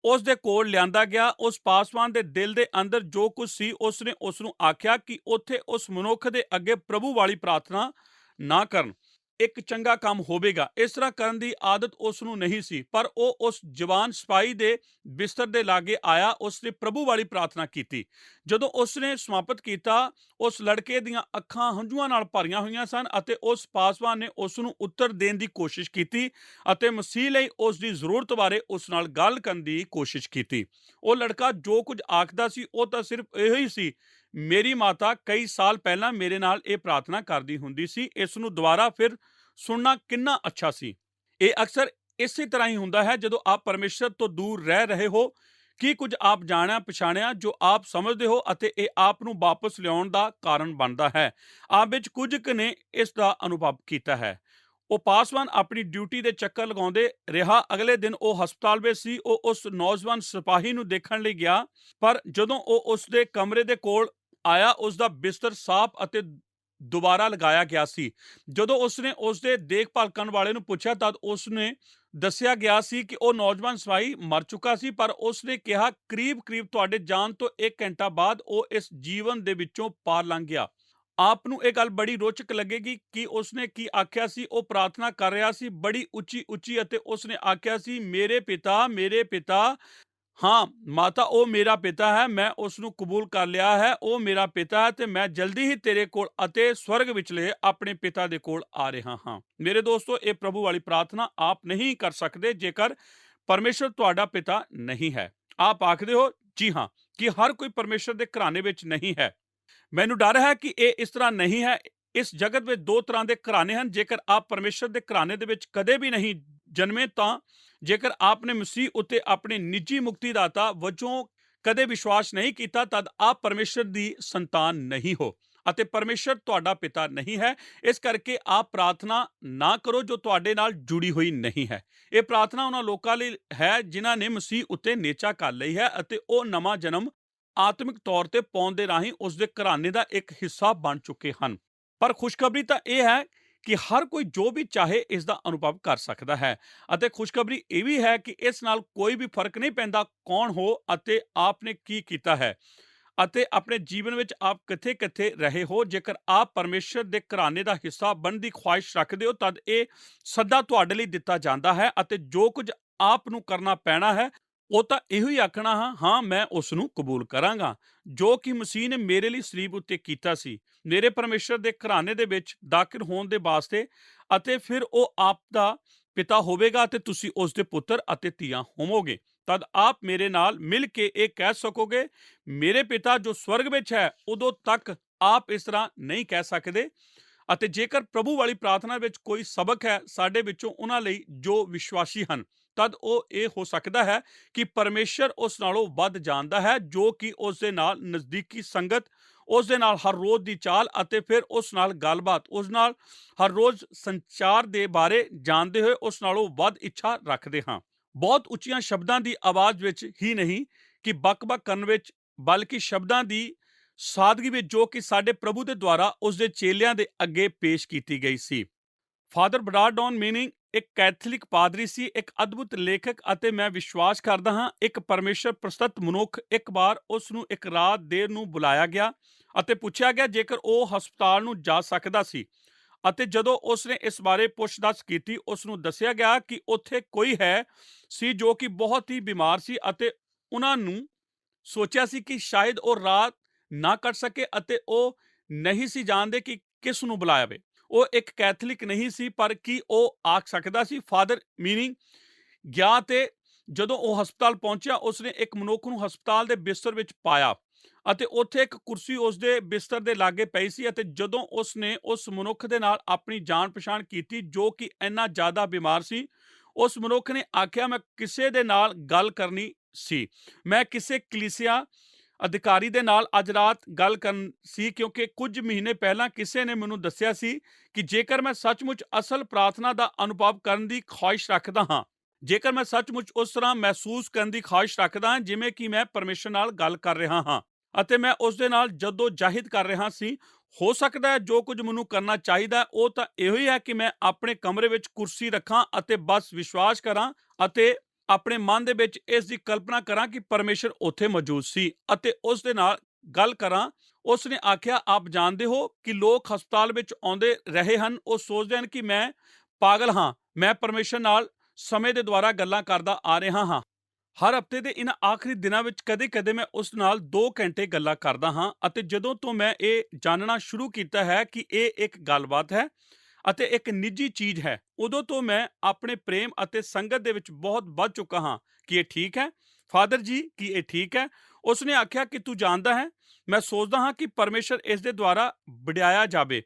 ਉਸ ਦੇ ਕੋਲ ਲਿਆਂਦਾ ਗਿਆ। ਉਸ ਪਾਸਵਾਨ ਦੇ ਦਿਲ ਦੇ ਅੰਦਰ ਜੋ ਕੁਝ ਸੀ, ਉਸ ਨੇ ਉਸ ਨੂੰ ਆਖਿਆ ਕਿ ਉੱਥੇ ਉਸ ਮਨੁੱਖ ਦੇ ਅੱਗੇ ਪ੍ਰਭੂ ਵਾਲੀ ਪ੍ਰਾਰਥਨਾ ਨਾ ਕਰਨ, ਇੱਕ ਚੰਗਾ ਕੰਮ ਹੋਵੇਗਾ। ਇਸ ਤਰ੍ਹਾਂ ਕਰਨ ਦੀ ਆਦਤ ਉਸ ਨੂੰ ਨਹੀਂ ਸੀ, ਪਰ ਉਹ ਉਸ ਜਵਾਨ ਸਿਪਾਹੀ ਦੇ ਬਿਸਤਰ ਦੇ ਲਾਗੇ ਆਇਆ। ਉਸ ਨੇ ਪ੍ਰਭੂ ਵਾਲੀ ਪ੍ਰਾਰਥਨਾ ਕੀਤੀ। ਜਦੋਂ ਉਸ ਨੇ ਸਮਾਪਤ ਕੀਤਾ, ਉਸ ਲੜਕੇ ਦੀਆਂ ਅੱਖਾਂ ਹੰਝੂਆਂ ਨਾਲ ਭਰੀਆਂ ਹੋਈਆਂ ਸਨ ਅਤੇ ਉਸ ਪਾਸਵਾਨ ਨੇ ਉਸ ਨੂੰ ਉੱਤਰ ਦੇਣ ਦੀ ਕੋਸ਼ਿਸ਼ ਕੀਤੀ ਅਤੇ ਮਸੀਹ ਲਈ ਉਸ ਦੀ ਜ਼ਰੂਰਤ ਬਾਰੇ ਉਸ ਨਾਲ ਗੱਲ ਕਰਨ ਦੀ ਕੋਸ਼ਿਸ਼ ਕੀਤੀ। ਉਹ ਲੜਕਾ ਜੋ ਕੁਝ ਆਖਦਾ ਸੀ ਉਹ ਤਾਂ ਸਿਰਫ ਇਹੋ ਹੀ ਸੀ, ਮੇਰੀ ਮਾਤਾ ਕਈ ਸਾਲ ਪਹਿਲਾਂ ਮੇਰੇ ਨਾਲ ਇਹ ਪ੍ਰਾਰਥਨਾ ਕਰਦੀ ਹੁੰਦੀ ਸੀ। ਇਸ ਨੂੰ ਦੁਬਾਰਾ ਫਿਰ ਸੁਣਨਾ ਕਿੰਨਾ ਅੱਛਾ ਸੀ। ਇਹ ਅਕਸਰ ਇਸੇ ਤਰ੍ਹਾਂ ਹੀ ਹੁੰਦਾ ਹੈ ਜਦੋਂ ਆਪ ਪਰਮੇਸ਼ਰ ਤੋਂ ਦੂਰ ਰਹਿ ਰਹੇ ਹੋ। ਕੀ ਕੁਝ ਆਪ ਜਾਣਿਆ ਪਛਾਣਿਆ ਜੋ ਆਪ ਸਮਝਦੇ ਹੋ ਅਤੇ ਇਹ ਆਪ ਨੂੰ ਵਾਪਸ ਲਿਆਉਣ ਦਾ ਕਾਰਨ ਬਣਦਾ ਹੈ। ਆਪ ਵਿੱਚ ਕੁਝ ਕੁ ਨੇ ਇਸ ਦਾ ਅਨੁਭਵ ਕੀਤਾ ਹੈ। ਉਹ ਪਾਸਵਾਨ ਆਪਣੀ ਡਿਊਟੀ ਦੇ ਚੱਕਰ ਲਗਾਉਂਦੇ ਰਿਹਾ। ਅਗਲੇ ਦਿਨ ਉਹ ਹਸਪਤਾਲ ਵਿੱਚ ਸੀ। ਉਹ ਉਸ ਨੌਜਵਾਨ ਸਿਪਾਹੀ ਨੂੰ ਦੇਖਣ ਲਈ ਗਿਆ, ਪਰ ਜਦੋਂ ਉਹ ਉਸ ਦੇ ਕਮਰੇ ਦੇ ਕੋਲ ਆਇਆ, ਉਸ ਦਾ ਬਿਸਤਰ ਸਾਫ਼ ਅਤੇ ਦੁਬਾਰਾ ਲਗਾਇਆ ਗਿਆ ਸੀ। ਜਦੋਂ ਉਸਨੇ ਉਸ ਦੇ ਦੇਖਭਾਲ ਕਰਨ ਵਾਲੇ ਨੂੰ ਪੁੱਛਿਆ ਤਦ ਉਸ ਨੇ ਦੱਸਿਆ ਗਿਆ ਸੀ ਕਿ ਉਹ ਨੌਜਵਾਨ ਸਿਪਾਹੀ ਮਰ ਚੁੱਕਾ ਸੀ, ਪਰ ਉਸ ਨੇ ਕਿਹਾ ਕਰੀਬ ਤੁਹਾਡੇ ਜਾਣ ਤੋਂ 1 ਘੰਟਾ ਬਾਅਦ ਉਹ ਇਸ ਜੀਵਨ ਦੇ ਵਿੱਚੋਂ ਪਾਰ ਲੰਘ ਗਿਆ। ਆਪ ਨੂੰ ਇਹ ਗੱਲ ਬੜੀ ਰੋਚਕ ਲੱਗੇਗੀ ਕਿ ਉਸਨੇ ਕੀ ਆਖਿਆ ਸੀ। ਉਹ ਪ੍ਰਾਰਥਨਾ ਕਰ ਰਿਹਾ ਸੀ ਬੜੀ ਉੱਚੀ ਅਤੇ ਉਸਨੇ ਆਖਿਆ ਸੀ, ਮੇਰੇ ਪਿਤਾ, ਹਾਂ ਮਾਤਾ, ਉਹ ਮੇਰਾ ਪਿਤਾ ਹੈ। ਮੈਂ ਉਸ ਨੂੰ ਕਬੂਲ ਕਰ ਲਿਆ ਹੈ। ਉਹ ਮੇਰਾ ਪਿਤਾ ਹੈ ਤੇ ਮੈਂ ਜਲਦੀ ਹੀ ਤੇਰੇ ਕੋਲ ਅਤੇ ਸਵਰਗ ਵਿਚਲੇ ਆਪਣੇ ਪਿਤਾ ਦੇ ਕੋਲ ਆ ਰਿਹਾ ਹਾਂ। ਮੇਰੇ ਦੋਸਤੋ, ਇਹ ਪ੍ਰਭੂ ਵਾਲੀ ਪ੍ਰਾਰਥਨਾ ਆਪ ਨਹੀਂ ਕਰ ਸਕਦੇ ਜੇਕਰ ਪਰਮੇਸ਼ਰ ਤੁਹਾਡਾ ਪਿਤਾ ਨਹੀਂ ਹੈ। ਆਪ ਆਖਦੇ ਹੋ, ਜੀ ਹਾਂ, ਕਿ ਹਰ ਕੋਈ ਪਰਮੇਸ਼ਰ ਦੇ ਘਰਾਣੇ ਵਿੱਚ ਨਹੀਂ ਹੈ। ਮੈਨੂੰ ਡਰ ਹੈ ਕਿ ਇਹ ਇਸ ਤਰ੍ਹਾਂ ਨਹੀਂ ਹੈ। ਇਸ ਜਗਤ ਵਿੱਚ 2 ਤਰ੍ਹਾਂ ਦੇ ਘਰਾਣੇ ਹਨ। ਜੇਕਰ ਆਪ ਪਰਮੇਸ਼ਰ ਦੇ ਘਰਾਣੇ ਦੇ ਵਿੱਚ ਕਦੇ ਵੀ ਨਹੀਂ ਜਨਮੇ, ਤਾਂ ਜੇਕਰ ਆਪ ਨੇ ਮਸੀਹ ਉੱਤੇ ਆਪਣੇ ਨਿੱਜੀ ਮੁਕਤੀਦਾਤਾ ਵਜੋਂ ਕਦੇ ਵਿਸ਼ਵਾਸ ਨਹੀਂ ਕੀਤਾ, ਤਦ ਆਪ ਪਰਮੇਸ਼ਰ ਦੀ ਸੰਤਾਨ ਨਹੀਂ ਹੋ ਅਤੇ ਪਰਮੇਸ਼ਰ ਤੁਹਾਡਾ ਪਿਤਾ ਨਹੀਂ ਹੈ। ਇਸ ਕਰਕੇ ਆਪ ਪ੍ਰਾਰਥਨਾ ਨਾ ਕਰੋ ਜੋ ਤੁਹਾਡੇ ਨਾਲ ਜੁੜੀ ਹੋਈ ਨਹੀਂ ਹੈ। ਇਹ ਪ੍ਰਾਰਥਨਾ ਉਹਨਾਂ ਲੋਕਾਂ ਲਈ ਹੈ ਜਿਨ੍ਹਾਂ ਨੇ ਮਸੀਹ ਉੱਤੇ ਨੇਚਾ ਕਰ ਲਈ ਹੈ ਅਤੇ ਉਹ ਨਵਾਂ ਜਨਮ ਆਤਮਿਕ ਤੌਰ ਤੇ ਪਾਉਣ ਦੇ ਰਾਹੀਂ ਉਸ ਦੇ ਘਰਾਣੇ ਦਾ ਇੱਕ ਹਿੱਸਾ ਬਣ ਚੁੱਕੇ ਹਨ। ਪਰ ਖੁਸ਼ਖਬਰੀ ਤਾਂ ਇਹ ਹੈ ਕਿ ਹਰ ਕੋਈ ਜੋ ਵੀ ਚਾਹੇ ਇਸ ਦਾ ਅਨੁਭਵ ਕਰ ਸਕਦਾ ਹੈ ਅਤੇ ਖੁਸ਼ਖਬਰੀ ਇਹ ਵੀ ਹੈ ਕਿ ਇਸ ਨਾਲ ਕੋਈ ਵੀ ਫਰਕ ਨਹੀਂ ਪੈਂਦਾ ਕੌਣ ਹੋ ਅਤੇ ਆਪ ਨੇ ਕੀ ਕੀਤਾ ਹੈ ਅਤੇ ਆਪਣੇ ਜੀਵਨ ਵਿੱਚ ਆਪ ਕਿੱਥੇ ਰਹੇ ਹੋ। ਜੇਕਰ ਆਪ ਪਰਮੇਸ਼ਰ ਦੇ ਘਰਾਣੇ ਦਾ ਹਿੱਸਾ ਬਣਨ ਦੀ ਖੁਆਇਸ਼ ਰੱਖਦੇ ਹੋ ਤਦ ਇਹ ਸੱਦਾ ਤੁਹਾਡੇ ਲਈ ਦਿੱਤਾ ਜਾਂਦਾ ਹੈ ਅਤੇ ਜੋ ਕੁਝ ਆਪ ਨੂੰ ਕਰਨਾ ਪੈਣਾ ਹੈ ਉਹ ਤਾਂ ਇਹੋ ਹੀ ਆਖਣਾ, ਹਾਂ ਮੈਂ ਉਸ ਨੂੰ ਕਬੂਲ ਕਰਾਂਗਾ ਜੋ ਕਿ ਮਸੀਹ ਨੇ ਮੇਰੇ ਲਈ ਸਲੀਬ ਉੱਤੇ ਕੀਤਾ ਸੀ, ਮੇਰੇ ਪਰਮੇਸ਼ਰ ਦੇ ਘਰਾਣੇ ਦੇ ਵਿੱਚ ਦਾਖਲ ਹੋਣ ਦੇ ਵਾਸਤੇ, ਅਤੇ ਫਿਰ ਉਹ ਆਪ ਦਾ ਪਿਤਾ ਹੋਵੇਗਾ ਅਤੇ ਤੁਸੀਂ ਉਸ ਦੇ ਪੁੱਤਰ ਅਤੇ ਧੀਆਂ ਹੋਵੋਗੇ। ਤਦ ਆਪ ਮੇਰੇ ਨਾਲ ਮਿਲ ਕੇ ਇਹ ਕਹਿ ਸਕੋਗੇ, ਮੇਰੇ ਪਿਤਾ ਜੋ ਸਵਰਗ ਵਿੱਚ ਹੈ। ਉਦੋਂ ਤੱਕ ਆਪ ਇਸ ਤਰ੍ਹਾਂ ਨਹੀਂ ਕਹਿ ਸਕਦੇ। ਅਤੇ ਜੇਕਰ ਪ੍ਰਭੂ ਵਾਲੀ ਪ੍ਰਾਰਥਨਾ ਵਿੱਚ ਕੋਈ ਸਬਕ ਹੈ ਸਾਡੇ ਵਿੱਚੋਂ ਉਹਨਾਂ ਲਈ ਜੋ ਵਿਸ਼ਵਾਸੀ ਹਨ, ਤਦ ਉਹ ਇਹ ਹੋ ਸਕਦਾ ਹੈ ਕਿ ਪਰਮੇਸ਼ਰ ਉਸ ਨਾਲੋਂ ਵੱਧ ਜਾਣਦਾ ਹੈ, ਜੋ ਕਿ ਉਸ ਦੇ ਨਾਲ ਨਜ਼ਦੀਕੀ ਸੰਗਤ, ਉਸ ਦੇ ਨਾਲ ਹਰ ਰੋਜ਼ ਦੀ ਚਾਲ ਅਤੇ ਫਿਰ ਉਸ ਨਾਲ ਗੱਲਬਾਤ, ਉਸ ਨਾਲ ਹਰ ਰੋਜ਼ ਸੰਚਾਰ ਦੇ ਬਾਰੇ ਜਾਣਦੇ ਹੋਏ ਉਸ ਨਾਲੋਂ ਵੱਧ ਇੱਛਾ ਰੱਖਦੇ ਹਾਂ। ਬਹੁਤ ਉੱਚੀਆਂ ਸ਼ਬਦਾਂ ਦੀ ਆਵਾਜ਼ ਵਿੱਚ ਹੀ ਨਹੀਂ ਕਿ ਬਕ-ਬਕ ਕਰਨ ਵਿੱਚ, ਬਲਕਿ ਸ਼ਬਦਾਂ ਦੀ ਸਾਦਗੀ ਵਿੱਚ ਜੋ ਕਿ ਸਾਡੇ ਪ੍ਰਭੂ ਦੇ ਦੁਆਰਾ ਉਸ ਦੇ ਚੇਲਿਆਂ ਦੇ ਅੱਗੇ ਪੇਸ਼ ਕੀਤੀ ਗਈ ਸੀ। ਫਾਦਰ ਬਰਾਡੌਨ ਮੀਨਿੰਗ ਇੱਕ ਕੈਥੋਲਿਕ ਪਾਦਰੀ ਸੀ, ਇੱਕ ਅਦਭੁਤ ਲੇਖਕ, ਅਤੇ ਮੈਂ ਵਿਸ਼ਵਾਸ ਕਰਦਾ ਹਾਂ ਇੱਕ ਪਰਮੇਸ਼ਰ ਪ੍ਰਸਤਤ ਮਨੁੱਖ। ਇੱਕ ਵਾਰ ਉਸ ਨੂੰ ਇੱਕ ਰਾਤ ਦੇਰ ਨੂੰ ਬੁਲਾਇਆ ਗਿਆ ਅਤੇ ਪੁੱਛਿਆ ਗਿਆ ਜੇਕਰ ਉਹ ਹਸਪਤਾਲ ਨੂੰ ਜਾ ਸਕਦਾ ਸੀ, ਅਤੇ ਜਦੋਂ ਉਸ ਨੇ ਇਸ ਬਾਰੇ ਪੁੱਛ-ਦੱਸ ਕੀਤੀ ਉਸ ਨੂੰ ਦੱਸਿਆ ਗਿਆ ਕਿ ਉੱਥੇ ਕੋਈ ਹੈ ਸੀ ਜੋ ਕਿ ਬਹੁਤ ਹੀ ਬਿਮਾਰ ਸੀ ਅਤੇ ਉਹਨਾਂ ਨੂੰ ਸੋਚਿਆ ਸੀ ਕਿ ਸ਼ਾਇਦ ਉਹ ਰਾਤ ਨਾ ਕੱਟ ਸਕੇ ਅਤੇ ਉਹ ਨਹੀਂ ਸੀ ਜਾਣਦੇ ਕਿ ਕਿਸ ਨੂੰ ਬੁਲਾਇਆ ਵੇ। ਉਹ ਇੱਕ ਕੈਥੋਲਿਕ ਨਹੀਂ ਸੀ, ਪਰ ਕੀ ਉਹ ਆਖ ਸਕਦਾ ਸੀ? ਫਾਦਰ ਮੀਨਿੰਗ ਗਿਆ ਤੇ ਜਦੋਂ ਉਹ ਹਸਪਤਾਲ ਪਹੁੰਚਿਆ ਉਸਨੇ ਇੱਕ ਮਨੁੱਖ ਨੂੰ ਹਸਪਤਾਲ ਦੇ ਬਿਸਤਰ ਵਿੱਚ ਪਾਇਆ ਅਤੇ ਉੱਥੇ ਇੱਕ ਕੁਰਸੀ ਉਸਦੇ ਬਿਸਤਰ ਦੇ ਲਾਗੇ ਪਈ ਸੀ ਅਤੇ ਜਦੋਂ ਉਸਨੇ ਉਸ ਮਨੁੱਖ ਦੇ ਨਾਲ ਆਪਣੀ ਜਾਣ ਪਛਾਣ ਕੀਤੀ ਜੋ ਕਿ ਇੰਨਾ ਜ਼ਿਆਦਾ ਬਿਮਾਰ ਸੀ, ਉਸ ਮਨੁੱਖ ਨੇ ਆਖਿਆ, ਮੈਂ ਕਿਸੇ ਦੇ ਨਾਲ ਗੱਲ ਕਰਨੀ ਸੀ। ਮੈਂ ਕਿਸੇ ਕਲੀਸਿਆ ਅਧਿਕਾਰੀ ਦੇ ਨਾਲ ਅੱਜ ਰਾਤ ਗੱਲ ਕਰਨ ਸੀ ਕਿਉਂਕਿ ਕੁਝ ਮਹੀਨੇ ਪਹਿਲਾਂ ਕਿਸੇ ਨੇ ਮੈਨੂੰ ਦੱਸਿਆ ਸੀ ਕਿ ਜੇਕਰ ਮੈਂ ਸੱਚਮੁੱਚ ਅਸਲ ਪ੍ਰਾਰਥਨਾ ਦਾ ਅਨੁਭਵ ਕਰਨ ਦੀ ਖੁਆਇਸ਼ ਰੱਖਦਾ ਹਾਂ, ਜੇਕਰ ਮੈਂ ਸੱਚਮੁੱਚ ਉਸ ਤਰ੍ਹਾਂ ਮਹਿਸੂਸ ਕਰਨ ਦੀ ਖੁਆਇਸ਼ ਰੱਖਦਾ ਹਾਂ ਜਿਵੇਂ ਕਿ ਮੈਂ ਪਰਮੇਸ਼ਰ ਨਾਲ ਗੱਲ ਕਰ ਰਿਹਾ ਹਾਂ ਅਤੇ ਮੈਂ ਉਸ ਦੇ ਨਾਲ ਜਦੋਂ ਜਾਹਿਦ ਕਰ ਰਿਹਾ ਸੀ, ਹੋ ਸਕਦਾ ਹੈ ਜੋ ਕੁਝ ਮੈਨੂੰ ਕਰਨਾ ਚਾਹੀਦਾ ਉਹ ਤਾਂ ਇਹੋ ਹੀ ਹੈ ਕਿ ਮੈਂ ਆਪਣੇ ਕਮਰੇ ਵਿੱਚ ਕੁਰਸੀ ਰੱਖਾਂ ਅਤੇ ਬਸ ਵਿਸ਼ਵਾਸ ਕਰਾਂ ਅਤੇ ਆਪਣੇ ਮਨ ਦੇ ਵਿੱਚ ਇਸ ਦੀ ਕਲਪਨਾ ਕਰਾਂ ਕਿ ਪਰਮੇਸ਼ਰ ਉੱਥੇ ਮੌਜੂਦ ਸੀ ਅਤੇ ਉਸ ਦੇ ਨਾਲ ਗੱਲ ਕਰਾਂ। ਉਸ ਨੇ ਆਖਿਆ, ਆਪ ਜਾਣਦੇ ਹੋ ਕਿ ਲੋਕ ਹਸਪਤਾਲ ਵਿੱਚ ਆਉਂਦੇ ਰਹੇ ਹਨ, ਉਹ ਸੋਚਦੇ ਹਨ ਕਿ ਮੈਂ ਪਾਗਲ ਹਾਂ। ਮੈਂ ਪਰਮੇਸ਼ਰ ਨਾਲ ਸਮੇਂ ਦੇ ਦੁਆਰਾ ਗੱਲਾਂ ਕਰਦਾ ਆ ਰਿਹਾ ਹਾਂ। ਹਰ ਹਫ਼ਤੇ ਦੇ ਇਹਨਾਂ ਆਖਰੀ ਦਿਨਾਂ ਵਿੱਚ ਕਦੇ-ਕਦੇ ਮੈਂ ਉਸ ਨਾਲ 2 ਘੰਟੇ ਗੱਲਾਂ ਕਰਦਾ ਹਾਂ ਅਤੇ ਜਦੋਂ ਤੋਂ ਮੈਂ ਇਹ ਜਾਣਨਾ ਸ਼ੁਰੂ ਕੀਤਾ ਹੈ ਕਿ ਇਹ ਇੱਕ ਗੱਲਬਾਤ ਹੈ ਅਤੇ ਇੱਕ ਨਿੱਜੀ ਚੀਜ਼ ਹੈ, ਉਦੋਂ ਤੋਂ ਮੈਂ ਆਪਣੇ ਪ੍ਰੇਮ ਅਤੇ ਸੰਗਤ ਦੇ ਵਿੱਚ ਬਹੁਤ ਵੱਧ ਚੁੱਕਾ ਹਾਂ। ਕਿ ਇਹ ਠੀਕ ਹੈ ਫਾਦਰ ਜੀ, ਕਿ ਇਹ ਠੀਕ ਹੈ? ਉਸ ਨੇ ਆਖਿਆ ਕਿ ਤੂੰ ਜਾਣਦਾ ਹੈ, ਮੈਂ ਸੋਚਦਾ ਹਾਂ ਕਿ ਪਰਮੇਸ਼ਰ ਇਸ ਦੇ ਦੁਆਰਾ ਵਡਿਆਇਆ ਜਾਵੇ,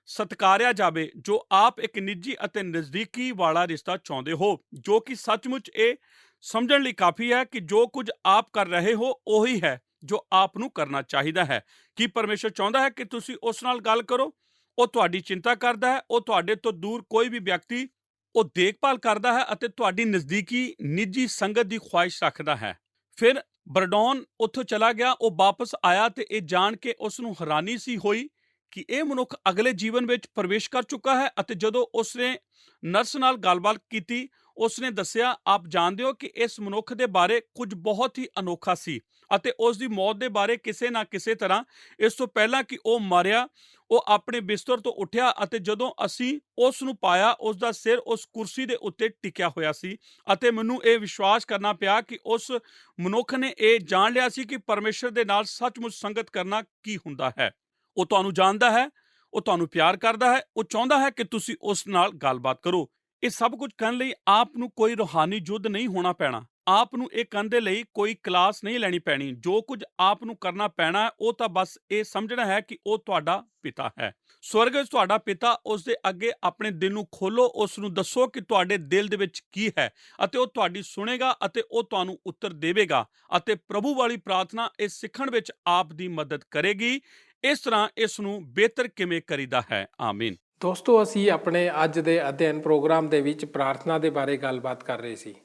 ਸਤਿਕਾਰਿਆ ਜਾਵੇ ਜੋ ਆਪ ਇੱਕ ਨਿੱਜੀ ਅਤੇ ਨਜ਼ਦੀਕੀ ਵਾਲਾ ਰਿਸ਼ਤਾ ਚਾਹੁੰਦੇ ਹੋ, ਜੋ ਕਿ ਸੱਚਮੁੱਚ ਇਹ ਸਮਝਣ ਲਈ ਕਾਫੀ ਹੈ ਕਿ ਜੋ ਕੁਝ ਆਪ ਕਰ ਰਹੇ ਹੋ ਉਹੀ ਹੈ ਜੋ ਆਪ ਨੂੰ ਕਰਨਾ ਚਾਹੀਦਾ ਹੈ। ਕਿ ਪਰਮੇਸ਼ਰ ਚਾਹੁੰਦਾ ਹੈ ਕਿ ਤੁਸੀਂ ਉਸ ਨਾਲ ਗੱਲ ਕਰੋ, ਉਹ ਤੁਹਾਡੀ ਚਿੰਤਾ ਕਰਦਾ ਹੈ, ਉਹ ਤੁਹਾਡੇ ਤੋਂ ਦੂਰ ਕੋਈ ਵੀ ਵਿਅਕਤੀ ਉਹ ਦੇਖਭਾਲ ਕਰਦਾ ਹੈ ਅਤੇ ਤੁਹਾਡੀ ਨਜ਼ਦੀਕੀ ਨਿੱਜੀ ਸੰਗਤ ਦੀ ਖੁਆਇਸ਼ ਰੱਖਦਾ ਹੈ। ਫਿਰ ਬਰਡੌਨ ਉੱਥੋਂ ਚਲਾ ਗਿਆ। ਉਹ ਵਾਪਸ ਆਇਆ ਤੇ ਇਹ ਜਾਣ ਕੇ ਉਸ ਨੂੰ ਹੈਰਾਨੀ ਸੀ ਹੋਈ ਕਿ ਇਹ ਮਨੁੱਖ ਅਗਲੇ ਜੀਵਨ ਵਿੱਚ ਪ੍ਰਵੇਸ਼ ਕਰ ਚੁੱਕਾ ਹੈ ਅਤੇ ਜਦੋਂ ਉਸਨੇ ਨਰਸ ਨਾਲ ਗੱਲਬਾਤ ਕੀਤੀ, ਉਸਨੇ ਦੱਸਿਆ, ਆਪ ਜਾਣਦੇ ਹੋ ਕਿ ਇਸ ਮਨੁੱਖ ਦੇ ਬਾਰੇ ਕੁਝ ਬਹੁਤ ਹੀ ਅਨੋਖਾ ਸੀ ਅਤੇ ਉਸ ਦੀ ਮੌਤ ਦੇ ਬਾਰੇ ਕਿਸੇ ਨਾ ਕਿਸੇ ਤਰ੍ਹਾਂ ਇਸ ਤੋਂ ਪਹਿਲਾਂ ਕਿ ਉਹ ਮਰਿਆ, ਉਹ ਆਪਣੇ ਬਿਸਤਰ ਤੋਂ ਉੱਠਿਆ ਅਤੇ ਜਦੋਂ ਅਸੀਂ ਉਸ ਨੂੰ ਪਾਇਆ ਉਸ ਦਾ ਸਿਰ ਉਸ ਕੁਰਸੀ ਦੇ ਉੱਤੇ ਟਿਕਿਆ ਹੋਇਆ ਸੀ ਅਤੇ ਮੈਨੂੰ ਇਹ ਵਿਸ਼ਵਾਸ ਕਰਨਾ ਪਿਆ ਕਿ ਉਸ ਮਨੁੱਖ ਨੇ ਇਹ ਜਾਣ ਲਿਆ ਸੀ ਕਿ ਪਰਮੇਸ਼ਰ ਦੇ ਨਾਲ ਸੱਚਮੁੱਚ ਸੰਗਤ ਕਰਨਾ ਕੀ ਹੁੰਦਾ ਹੈ। ਉਹ ਤੁਹਾਨੂੰ ਜਾਣਦਾ ਹੈ, ਉਹ ਤੁਹਾਨੂੰ ਪਿਆਰ ਕਰਦਾ ਹੈ, ਉਹ ਚਾਹੁੰਦਾ ਹੈ ਕਿ ਤੁਸੀਂ ਉਸ ਨਾਲ ਗੱਲਬਾਤ ਕਰੋ। ਇਹ ਸਭ ਕੁਝ ਕਰਨ ਲਈ ਆਪ ਨੂੰ ਕੋਈ ਰੂਹਾਨੀ ਯੁੱਧ ਨਹੀਂ ਹੋਣਾ ਪੈਣਾ। ਆਪ ਨੂੰ ਇਹ ਕਰਨ ਦੇ ਲਈ ਕੋਈ ਕਲਾਸ ਨਹੀਂ ਲੈਣੀ ਪੈਣੀ। ਜੋ ਕੁਝ ਆਪ ਨੂੰ ਕਰਨਾ ਪੈਣਾ ਹੈ ਉਹ ਤਾਂ ਬਸ ਇਹ ਸਮਝਣਾ ਹੈ ਕਿ ਉਹ ਤੁਹਾਡਾ ਪਿਤਾ ਹੈ। ਸਵਰਗ ਵਿੱਚ ਤੁਹਾਡਾ ਪਿਤਾ, ਉਸ ਦੇ ਅੱਗੇ ਆਪਣੇ ਦਿਲ ਨੂੰ ਖੋਲੋ, ਉਸ ਨੂੰ ਦੱਸੋ ਕਿ ਤੁਹਾਡੇ ਦਿਲ ਦੇ ਵਿੱਚ ਕੀ ਹੈ ਅਤੇ ਉਹ ਤੁਹਾਡੀ ਸੁਣੇਗਾ ਅਤੇ ਉਹ ਤੁਹਾਨੂੰ ਉੱਤਰ ਦੇਵੇਗਾ ਅਤੇ ਪ੍ਰਭੂ ਵਾਲੀ ਪ੍ਰਾਰਥਨਾ ਇਹ ਸਿੱਖਣ ਵਿੱਚ ਆਪ ਦੀ ਮਦਦ ਕਰੇਗੀ ਇਸ ਤਰ੍ਹਾਂ ਇਸ ਨੂੰ ਬਿਹਤਰ ਕਿਵੇਂ ਕਰੀਦਾ ਹੈ। ਆਮੀਨ। ਦੋਸਤੋ, ਅਸੀਂ ਆਪਣੇ ਅੱਜ ਦੇ ਅਧਿਐਨ ਪ੍ਰੋਗਰਾਮ ਦੇ ਵਿੱਚ ਪ੍ਰਾਰਥਨਾ ਦੇ ਬਾਰੇ ਗੱਲਬਾਤ ਕਰ ਰਹੇ ਸੀ।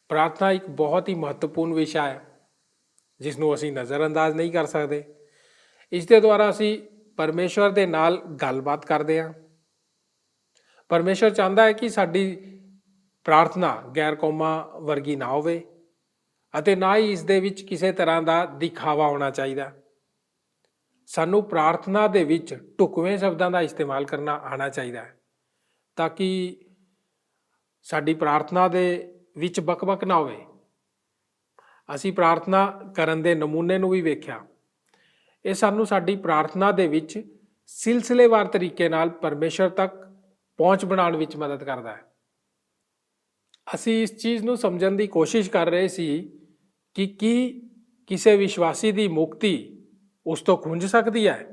ਪ੍ਰਾਰਥਨਾ ਇੱਕ ਬਹੁਤ ਹੀ ਮਹੱਤਵਪੂਰਨ ਵਿਸ਼ਾ ਹੈ ਜਿਸ ਨੂੰ ਅਸੀਂ ਨਜ਼ਰਅੰਦਾਜ਼ ਨਹੀਂ ਕਰ ਸਕਦੇ। ਇਸ ਦੇ ਦੁਆਰਾ ਅਸੀਂ ਪਰਮੇਸ਼ਵਰ ਦੇ ਨਾਲ ਗੱਲਬਾਤ ਕਰਦੇ ਹਾਂ। ਪਰਮੇਸ਼ਵਰ ਚਾਹੁੰਦਾ ਹੈ ਕਿ ਸਾਡੀ ਪ੍ਰਾਰਥਨਾ ਗੈਰ ਕੌਮਾਂ ਵਰਗੀ ਨਾ ਹੋਵੇ ਅਤੇ ਨਾ ਹੀ ਇਸ ਦੇ ਵਿੱਚ ਕਿਸੇ ਤਰ੍ਹਾਂ ਦਾ ਦਿਖਾਵਾ ਹੋਣਾ ਚਾਹੀਦਾ। ਸਾਨੂੰ ਪ੍ਰਾਰਥਨਾ ਦੇ ਵਿੱਚ ਢੁਕਵੇਂ ਸ਼ਬਦਾਂ ਦਾ ਇਸਤੇਮਾਲ ਕਰਨਾ ਆਉਣਾ ਚਾਹੀਦਾ ਹੈ ਤਾਂ ਕਿ ਸਾਡੀ ਪ੍ਰਾਰਥਨਾ ਦੇ ਵਿੱਚ ਬਕਬਕ ਨਾ ਹੋਵੇ। ਅਸੀਂ ਪ੍ਰਾਰਥਨਾ ਕਰਨ ਦੇ ਨਮੂਨੇ ਨੂੰ ਵੀ ਵੇਖਿਆ। ਇਹ ਸਾਨੂੰ ਸਾਡੀ ਪ੍ਰਾਰਥਨਾ ਦੇ ਵਿੱਚ ਸਿਲਸਿਲੇਵਾਰ ਤਰੀਕੇ ਨਾਲ ਪਰਮੇਸ਼ਰ ਤੱਕ ਪਹੁੰਚ ਬਣਾਉਣ ਵਿੱਚ ਮਦਦ ਕਰਦਾ ਹੈ। ਅਸੀਂ ਇਸ ਚੀਜ਼ ਨੂੰ ਸਮਝਣ ਦੀ ਕੋਸ਼ਿਸ਼ ਕਰ ਰਹੇ ਸੀ ਕਿ ਕੀ ਕਿਸੇ ਵਿਸ਼ਵਾਸੀ ਦੀ ਮੁਕਤੀ ਉਸ ਤੋਂ ਖੁੰਝ ਸਕਦੀ ਹੈ।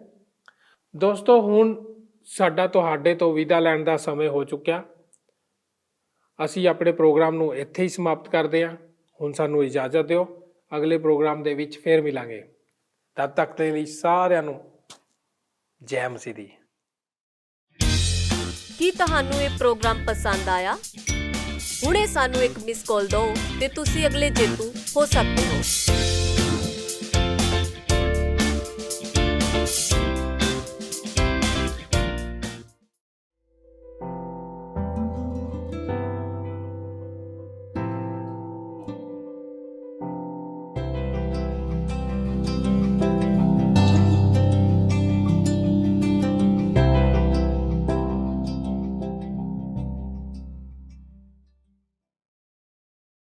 ਦੋਸਤੋ, ਹੁਣ ਸਾਡਾ ਤੁਹਾਡੇ ਤੋਂ ਵਿਦਾ ਲੈਣ ਦਾ ਸਮੇਂ ਹੋ ਚੁੱਕਿਆ। ਅਸੀਂ ਆਪਣੇ ਪ੍ਰੋਗਰਾਮ ਨੂੰ ਇੱਥੇ ਹੀ ਸਮਾਪਤ ਕਰਦੇ ਹਾਂ। ਹੁਣ ਸਾਨੂੰ ਇਜਾਜ਼ਤ ਦਿਓ, ਅਗਲੇ ਪ੍ਰੋਗਰਾਮ ਦੇ ਵਿੱਚ ਫੇਰ ਮਿਲਾਂਗੇ। ਤਦ ਤੱਕ ਦੇ ਲਈ ਸਾਰਿਆਂ ਨੂੰ ਜੈ ਮਸੀਹ ਦੀ। ਕੀ ਤੁਹਾਨੂੰ ਇਹ ਪ੍ਰੋਗਰਾਮ ਪਸੰਦ ਆਇਆ? ਹੁਣੇ ਸਾਨੂੰ ਇੱਕ ਮਿਸ ਕਾਲ ਦਿਓ ਤੇ ਤੁਸੀਂ ਅਗਲੇ ਜੇਤੂ ਹੋ ਸਕਦੇ ਹੋ।